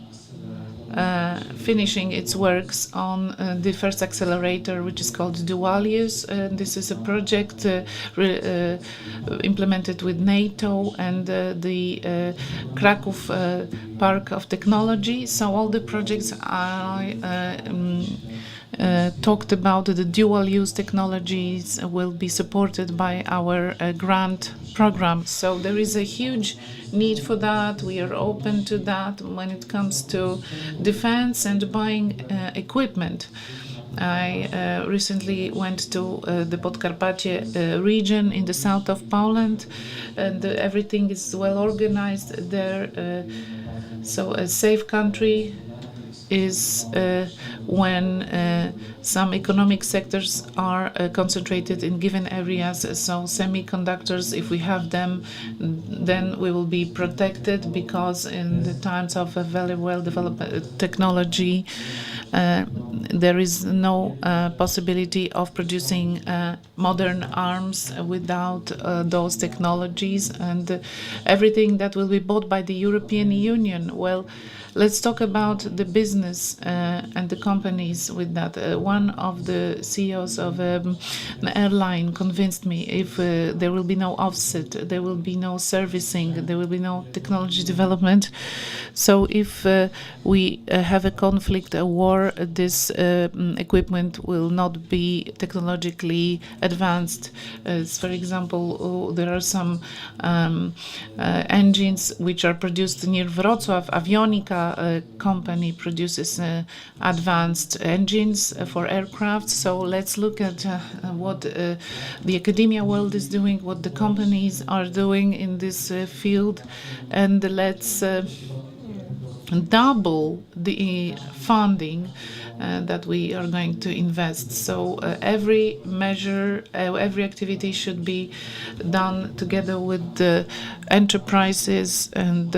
finishing its works on the first accelerator, which is called Dual Use. This is a project implemented with NATO and the Kraków Park of Technology. So all the projects I talked about, the dual-use technologies, will be supported by our grant program. So there is a huge need for that. We are open to that when it comes to defense and buying equipment. I recently went to the Podkarpacie region in the south of Poland, and everything is well organized there. So a safe country is when some economic sectors are concentrated in given areas. So semiconductors, if we have them, then we will be protected, because in the times of a very well developed technology, there is no possibility of producing modern arms without those technologies, and everything that will be bought by the European Union. Well, let's talk about the business and the companies with that. One of the CEOs of an airline convinced me, if there will be no offset, there will be no servicing, there will be no technology development. So if we have a conflict, a war, this equipment will not be technologically advanced. For example, there are some engines which are produced near Wrocław. Avionica company produces advanced engines for aircraft. So let's look at what the academia world is doing, what the companies are doing in this field, and let's double the funding that we are going to invest. So every measure, every activity should be done together with the enterprises, and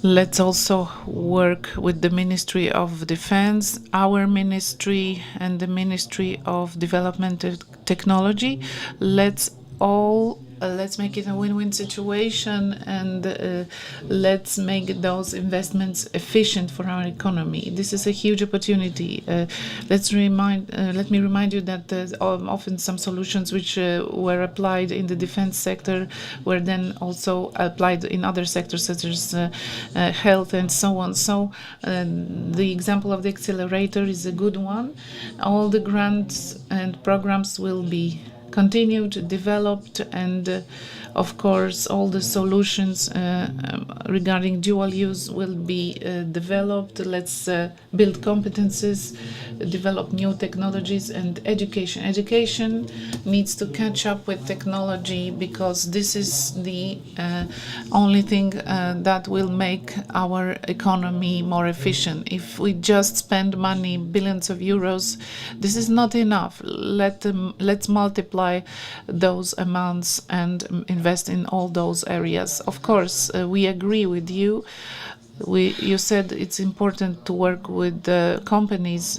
let's also work with the Ministry of Defense, our ministry, and the Ministry of Development and Technology. Let's make it a win-win situation, and let's make those investments efficient for our economy. This is a huge opportunity. Let me remind you that often some solutions which were applied in the defense sector were then also applied in other sectors, such as health and so on. So the example of the accelerator is a good one. All the grants and programs will be continued, developed, and of course all the solutions regarding dual use will be developed. Let's build competences, develop new technologies, and education. Education needs to catch up with technology, because this is the only thing that will make our economy more efficient. If we just spend money, billions of euros, this is not enough. Let's multiply those amounts and invest in all those areas. Of course, we agree with you. You said it's important to work with the companies.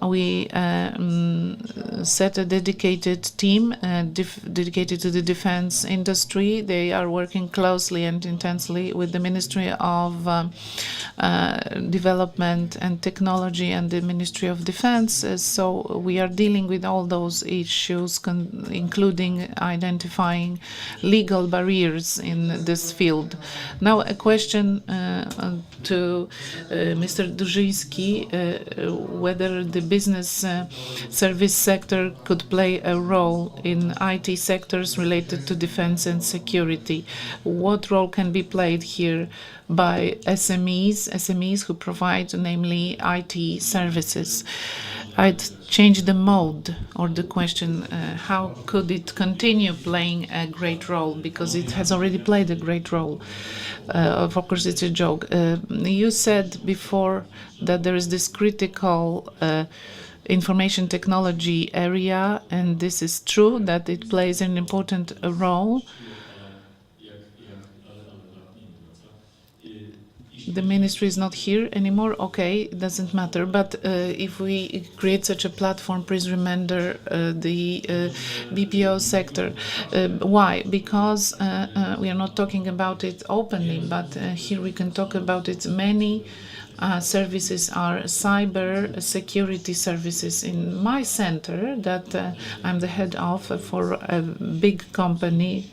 We set a dedicated team dedicated to the defense industry. They are working closely and intensely with the Ministry of Development and Technology and the Ministry of Defense. So we are dealing with all those issues, including identifying legal barriers in this field. Now, a question to Mr. Dużyński, whether the business service sector could play a role in IT sectors related to defense and security. What role can be played here by SMEs who provide namely IT services? I'd change the mode or the question, how could it continue playing a great role? Because it has already played a great role. Of course, it's a joke. You said before that there is this critical information technology area, and this is true, that it plays an important role. the ministry is not here anymore, okay, it doesn't matter. But if we create such a platform, please remember the BPO sector. Why? Because we are not talking about it openly, but here we can talk about it. Many services are cyber security services. In my center that I'm the head of for a big company,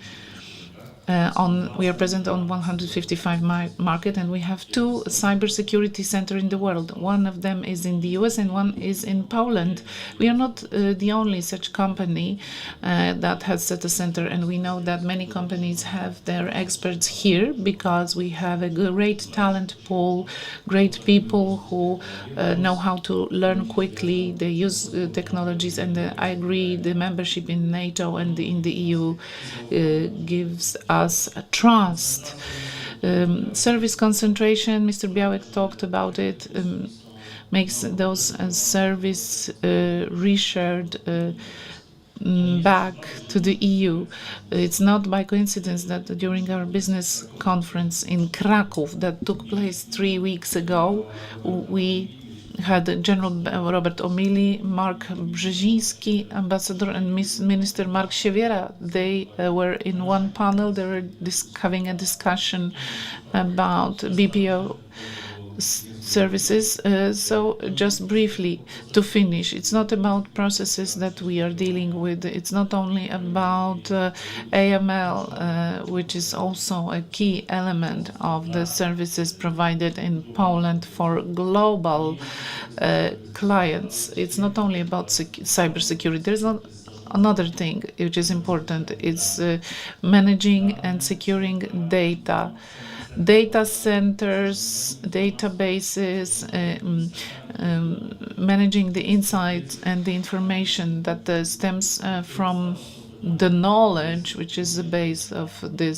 we are present on 155 market, and we have 2 cybersecurity centers in the world. One of them is in the US and one is in Poland. We are not the only such company that has such a center, and we know that many companies have their experts here because we have a great talent pool, great people who know how to learn quickly. They use technologies, and I agree the membership in NATO and in the EU gives us trust. Service concentration, Mr. Białek talked about it, makes those service reshared back to the EU. It's not by coincidence that during our business conference in Kraków that took place 3 weeks ago, we had General Robert O'Malley, Mark Brzeziński, Ambassador, and Minister Mark Siewiera. They were in one panel. They were having a discussion about BPO services. So just briefly to finish, it's not about processes that we are dealing with. It's not only about AML, which is also a key element of the services provided in Poland for global clients. It's not only about cybersecurity. There's another thing which is important. It's managing and securing data. Data centers, databases, managing the insights and the information that stems from the knowledge, which is the basis of the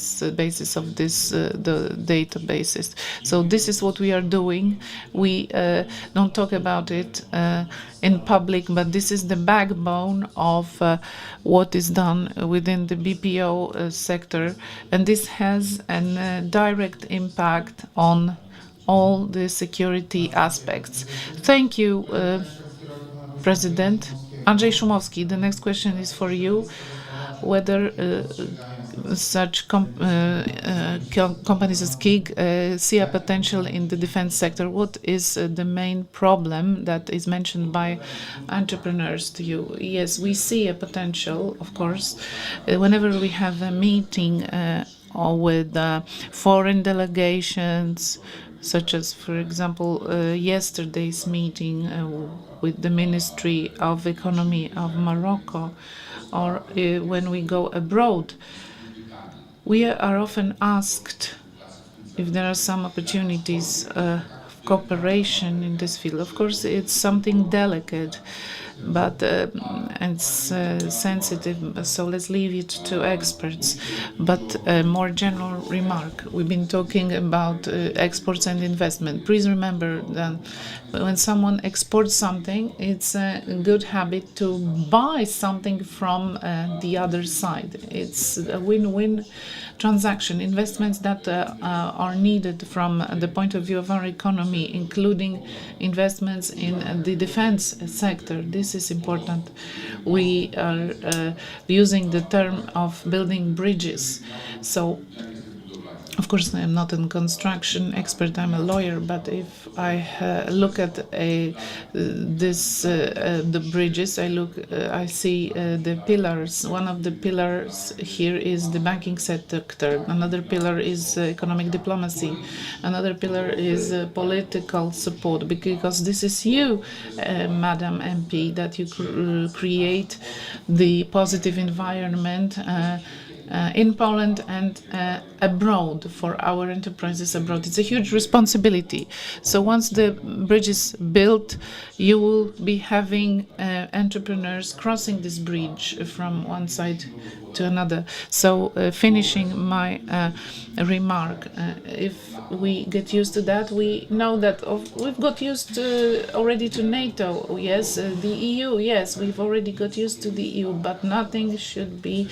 databases. So this is what we are doing. We don't talk about it in public, but this is the backbone of what is done within the BPO sector, and this has a direct impact on all the security aspects. Thank you, President. Andrzej Szumowski, the next question is for you. Whether such companies as KIG see a potential in the defense sector. What is the main problem that is mentioned by entrepreneurs to you? Yes, we see a potential, of course. Whenever we have a meeting with foreign delegations, such as, for example, yesterday's meeting with the Ministry of Economy of Morocco, or when we go abroad, we are often asked if there are some opportunities of cooperation in this field. Of course, it's something delicate, but it's sensitive, so let's leave it to experts. But a more general remark, we've been talking about exports and investment. Please remember that when someone exports something, it's a good habit to buy something from the other side. It's a win-win transaction. Investments that are needed from the point of view of our economy, including investments in the defense sector. This is important. We are using the term of building bridges. So, of course, I'm not a construction expert, I'm a lawyer, but if I look at the bridges, I see the pillars. One of the pillars here is the banking sector. Another pillar is economic diplomacy. Another pillar is political support, because this is you, Madam MP, that you create the positive environment in Poland and abroad for our enterprises abroad. It's a huge responsibility. So once the bridge is built, you will be having entrepreneurs crossing this bridge from one side to another. So finishing my remark, if we get used to that, we know that we've got used already to NATO, yes, the EU, yes, we've already got used to the EU, but nothing should be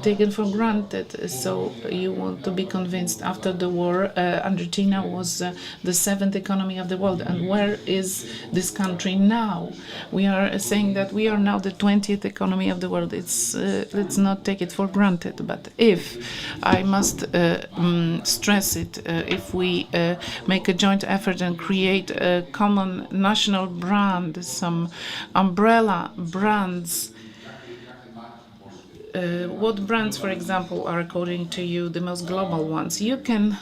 taken for granted. So you want to be convinced after the war, Argentina was the 7th economy of the world, and where is this country now? We are saying that we are now the 20th economy of the world. It's let's not take it for granted. But if I must stress it, if we make a joint effort and create a common national brand, some umbrella brands. What brands, for example, are according to you the most global ones? You can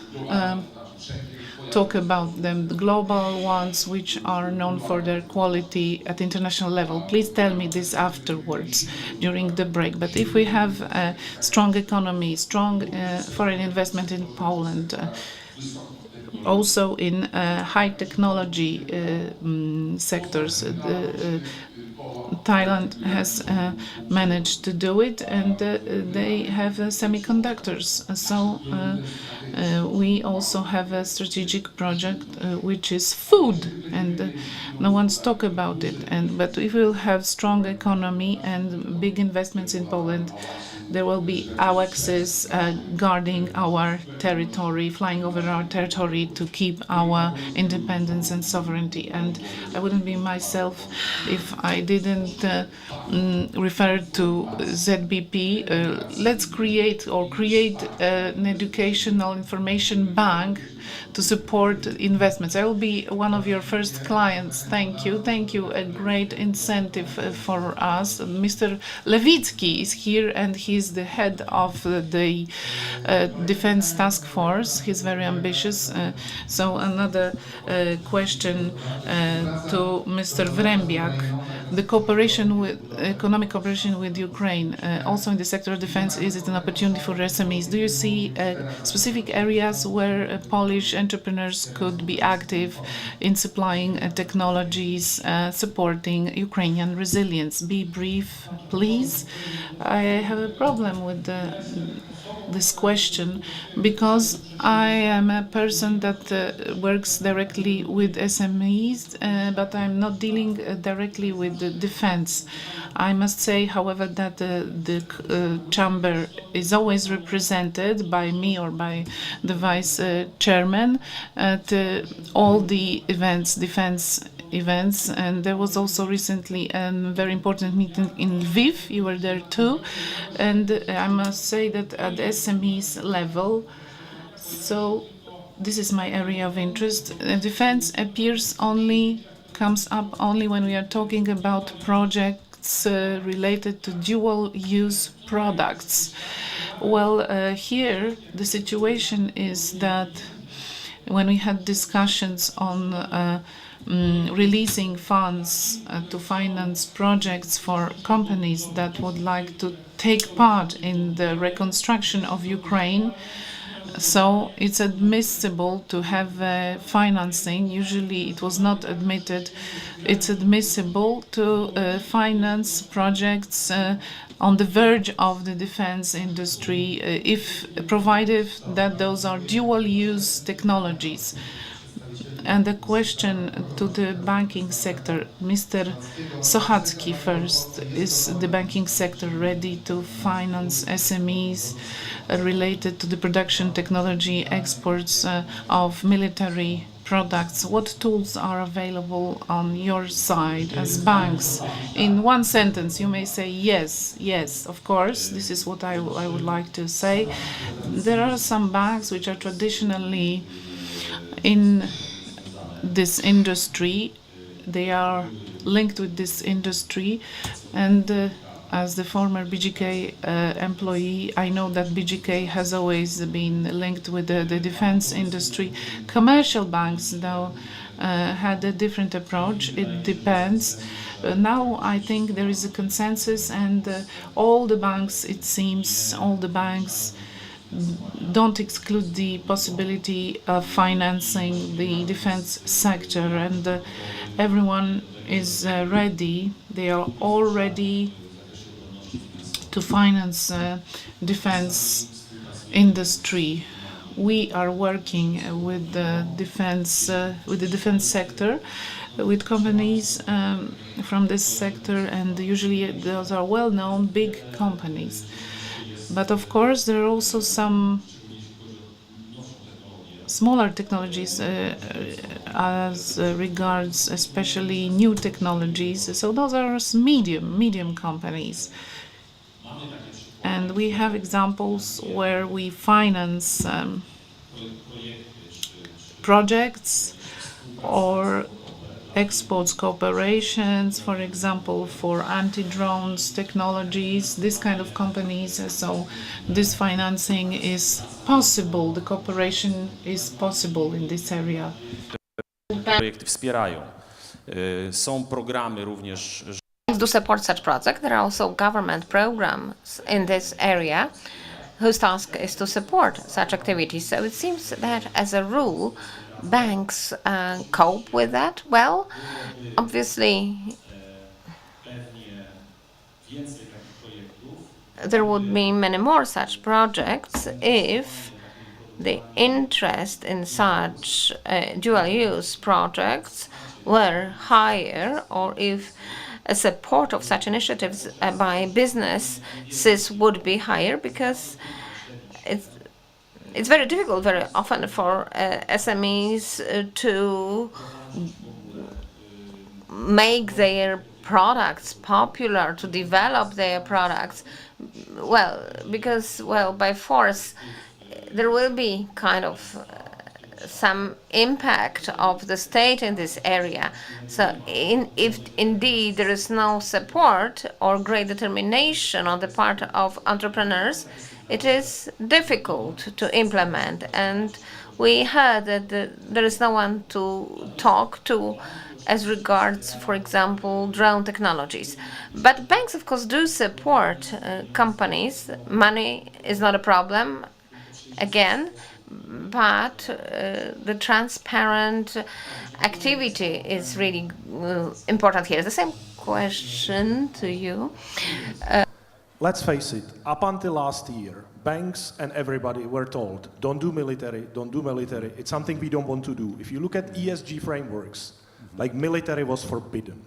talk about them, the global ones which are known for their quality at international level. Please tell me this afterwards during the break. But if we have a strong economy, strong foreign investment in Poland, also in high technology sectors, Thailand has managed to do it, and they have semiconductors. So we also have a strategic project which is food, and no one's talk about it. But if we will have strong economy and big investments in Poland, there will be AWACSes guarding our territory, flying over our territory to keep our independence and sovereignty. And I wouldn't be myself if I didn't refer to ZBP. Let's create an educational information bank to support investments. I will be one of your first clients. Thank you. Thank you. A great incentive for us. Mr. Lewicki is here, and he's the head of the Defense Task Force. He's very ambitious. So another question to Mr. Wrębiak. The economic cooperation with Ukraine, also in the sector of defense, is it an opportunity for SMEs? Do you see specific areas where Polish entrepreneurs could be active in supplying technologies, supporting Ukrainian resilience? Be brief, please. I have a problem with this question because I am a person that works directly with SMEs, but I'm not dealing directly with the defense. I must say, however, that the chamber is always represented by me or by the vice chairman at all the events, defense events, and there was also recently a very important meeting in Lviv. You were there too, and I must say that at the SMEs level, so this is my area of interest. Defense comes up only when we are talking about projects related to dual-use products. Well, here the situation is that when we had discussions on releasing funds to finance projects for companies that would like to take part in the reconstruction of Ukraine, so it's admissible to have financing. Usually it was not admitted. It's admissible to finance projects on the verge of the defense industry, if provided that those are dual-use technologies. And the question to the banking sector, Mr. Sochacki first, is the banking sector ready to finance SMEs related to the production technology exports of military products? What tools are available on your side as banks? In one sentence, you may say yes, yes, of course. This is what I would like to say. There are some banks which are traditionally in this industry. They are linked with this industry, and as the former BGK employee, I know that BGK has always been linked with the defense industry. Commercial banks, though, had a different approach. It depends. Now I think there is a consensus, and all the banks, it seems, all the banks don't exclude the possibility of financing the defense sector, and everyone is ready. They are already to finance defense industry. We are working with the defense sector, with companies from this sector, and usually those are well-known big companies. But of course, there are also some smaller technologies as regards especially new technologies. So those are medium companies. And we have examples where we finance projects or exports cooperations, for example, for anti-drones technologies, this kind of companies. So this financing is possible, the cooperation is possible in this area.
Projekty wspierają. Są programy również.
To support such projects. There are also government programs in this area whose task is to support such activities. So it seems that as a rule, banks cope with that well. Obviously, there would be many more such projects if the interest in such dual-use projects were higher, or if support of such initiatives by businesses would be higher, because it's very difficult very often for SMEs to make their products popular, to develop their products, well, because, well, by force there will be kind of some impact of the state in this area. So if indeed there is no support or great determination on the part of entrepreneurs, it is difficult to implement. And we heard that there is no one to talk to as regards, for example, drone technologies. But banks, of course, do support companies. Money is not a problem, again, but the transparent activity is really important here. The same question to you.
Let's face it, up until last year, banks and everybody were told, don't do military, it's something we don't want to do. If you look at ESG frameworks, like military was forbidden.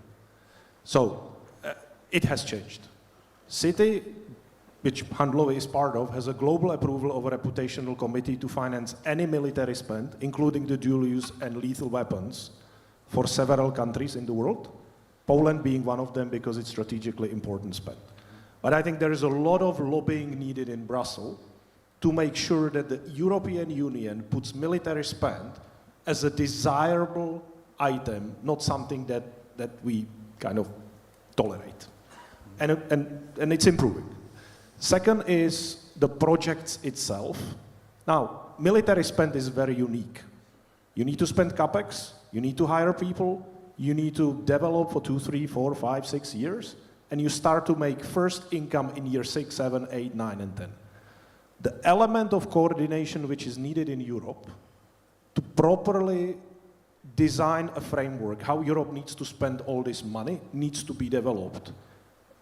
So it has changed. City, which Handlowy is part of, has a global approval of a reputational committee to finance any military spend, including the dual use and lethal weapons, for several countries in the world, Poland being one of them because it's strategically important spend. But I think there is a lot of lobbying needed in Brussels to make sure that the European Union puts military spend as a desirable item, not something that we kind of tolerate. And it's improving. Second is the projects itself. Now, military spend is very unique. You need to spend capex, you need to hire people, you need to develop for 2, 3, 4, 5, 6 years, and you start to make first income in year 6, 7, 8, 9, and 10. The element of coordination which is needed in Europe to properly design a framework, how Europe needs to spend all this money, needs to be developed.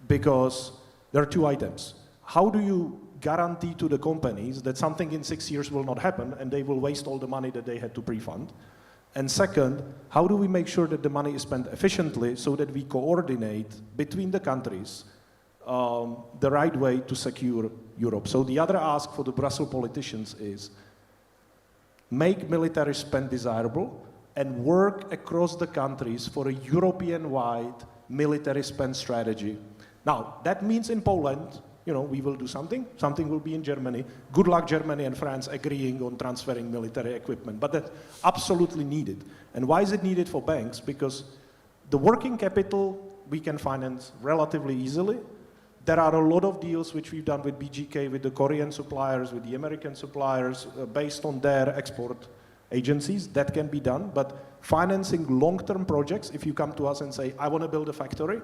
Because there are two items. How do you guarantee to the companies that something in 6 years will not happen and they will waste all the money that they had to pre-fund? And second, how do we make sure that the money is spent efficiently so that we coordinate between the countries the right way to secure Europe? So the other ask for the Brussels politicians is make military spend desirable and work across the countries for a European-wide military spend strategy. Now, that means in Poland, we will do something will be in Germany. Good luck, Germany and France agreeing on transferring military equipment, but that's absolutely needed. And why is it needed for banks? Because the working capital we can finance relatively easily. There are a lot of deals which we've done with BGK, with the Korean suppliers, with the American suppliers, based on their export agencies. That can be done, but financing long-term projects, if you come to us and say, I want to build a factory,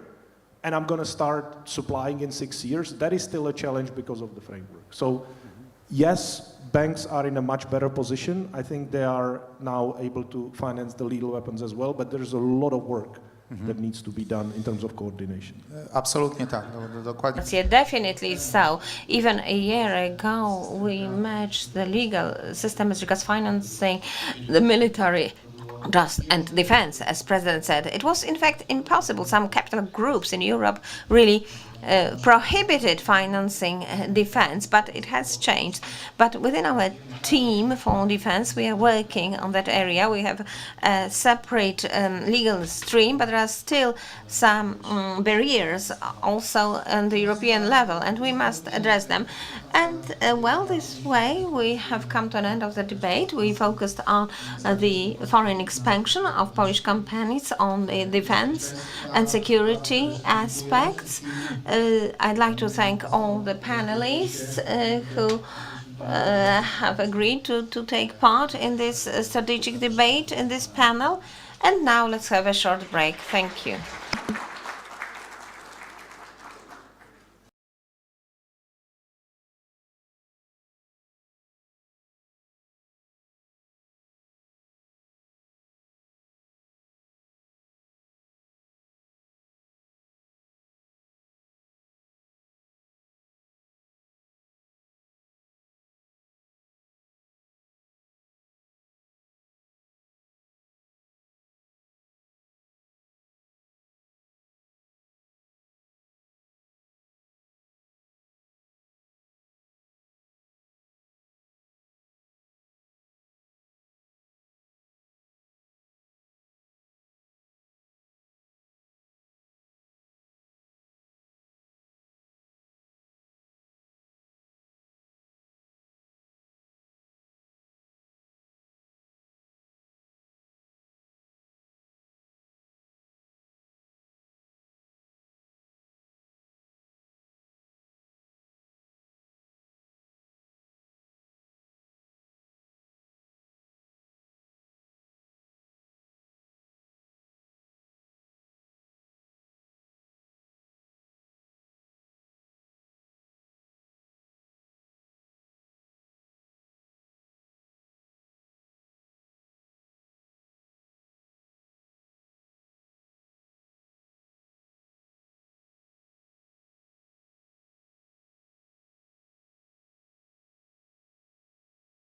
and I'm going to start supplying in 6 years, that is still a challenge because of the framework. So yes, banks are in a much better position. I think they are now able to finance the lethal weapons as well, but there's a lot of work that needs to be done in terms of coordination.
Absolutnie tak, dokładnie.
Yeah, definitely so. Even a year ago, we matched the legal system as regards financing the military and defense, as President said. It was in fact impossible. Some capital groups in Europe really prohibited financing defense, but it has changed. But within our team for defense, we are working on that area. We have a separate legal stream, but there are still some barriers also on the European level, and we must address them. And well, this way we have come to an end of the debate. We focused on the foreign expansion of Polish companies, on the defense and security aspects. I'd like to thank all the panelists who have agreed to take part in this strategic debate in this panel. And now let's have a short break. Thank you.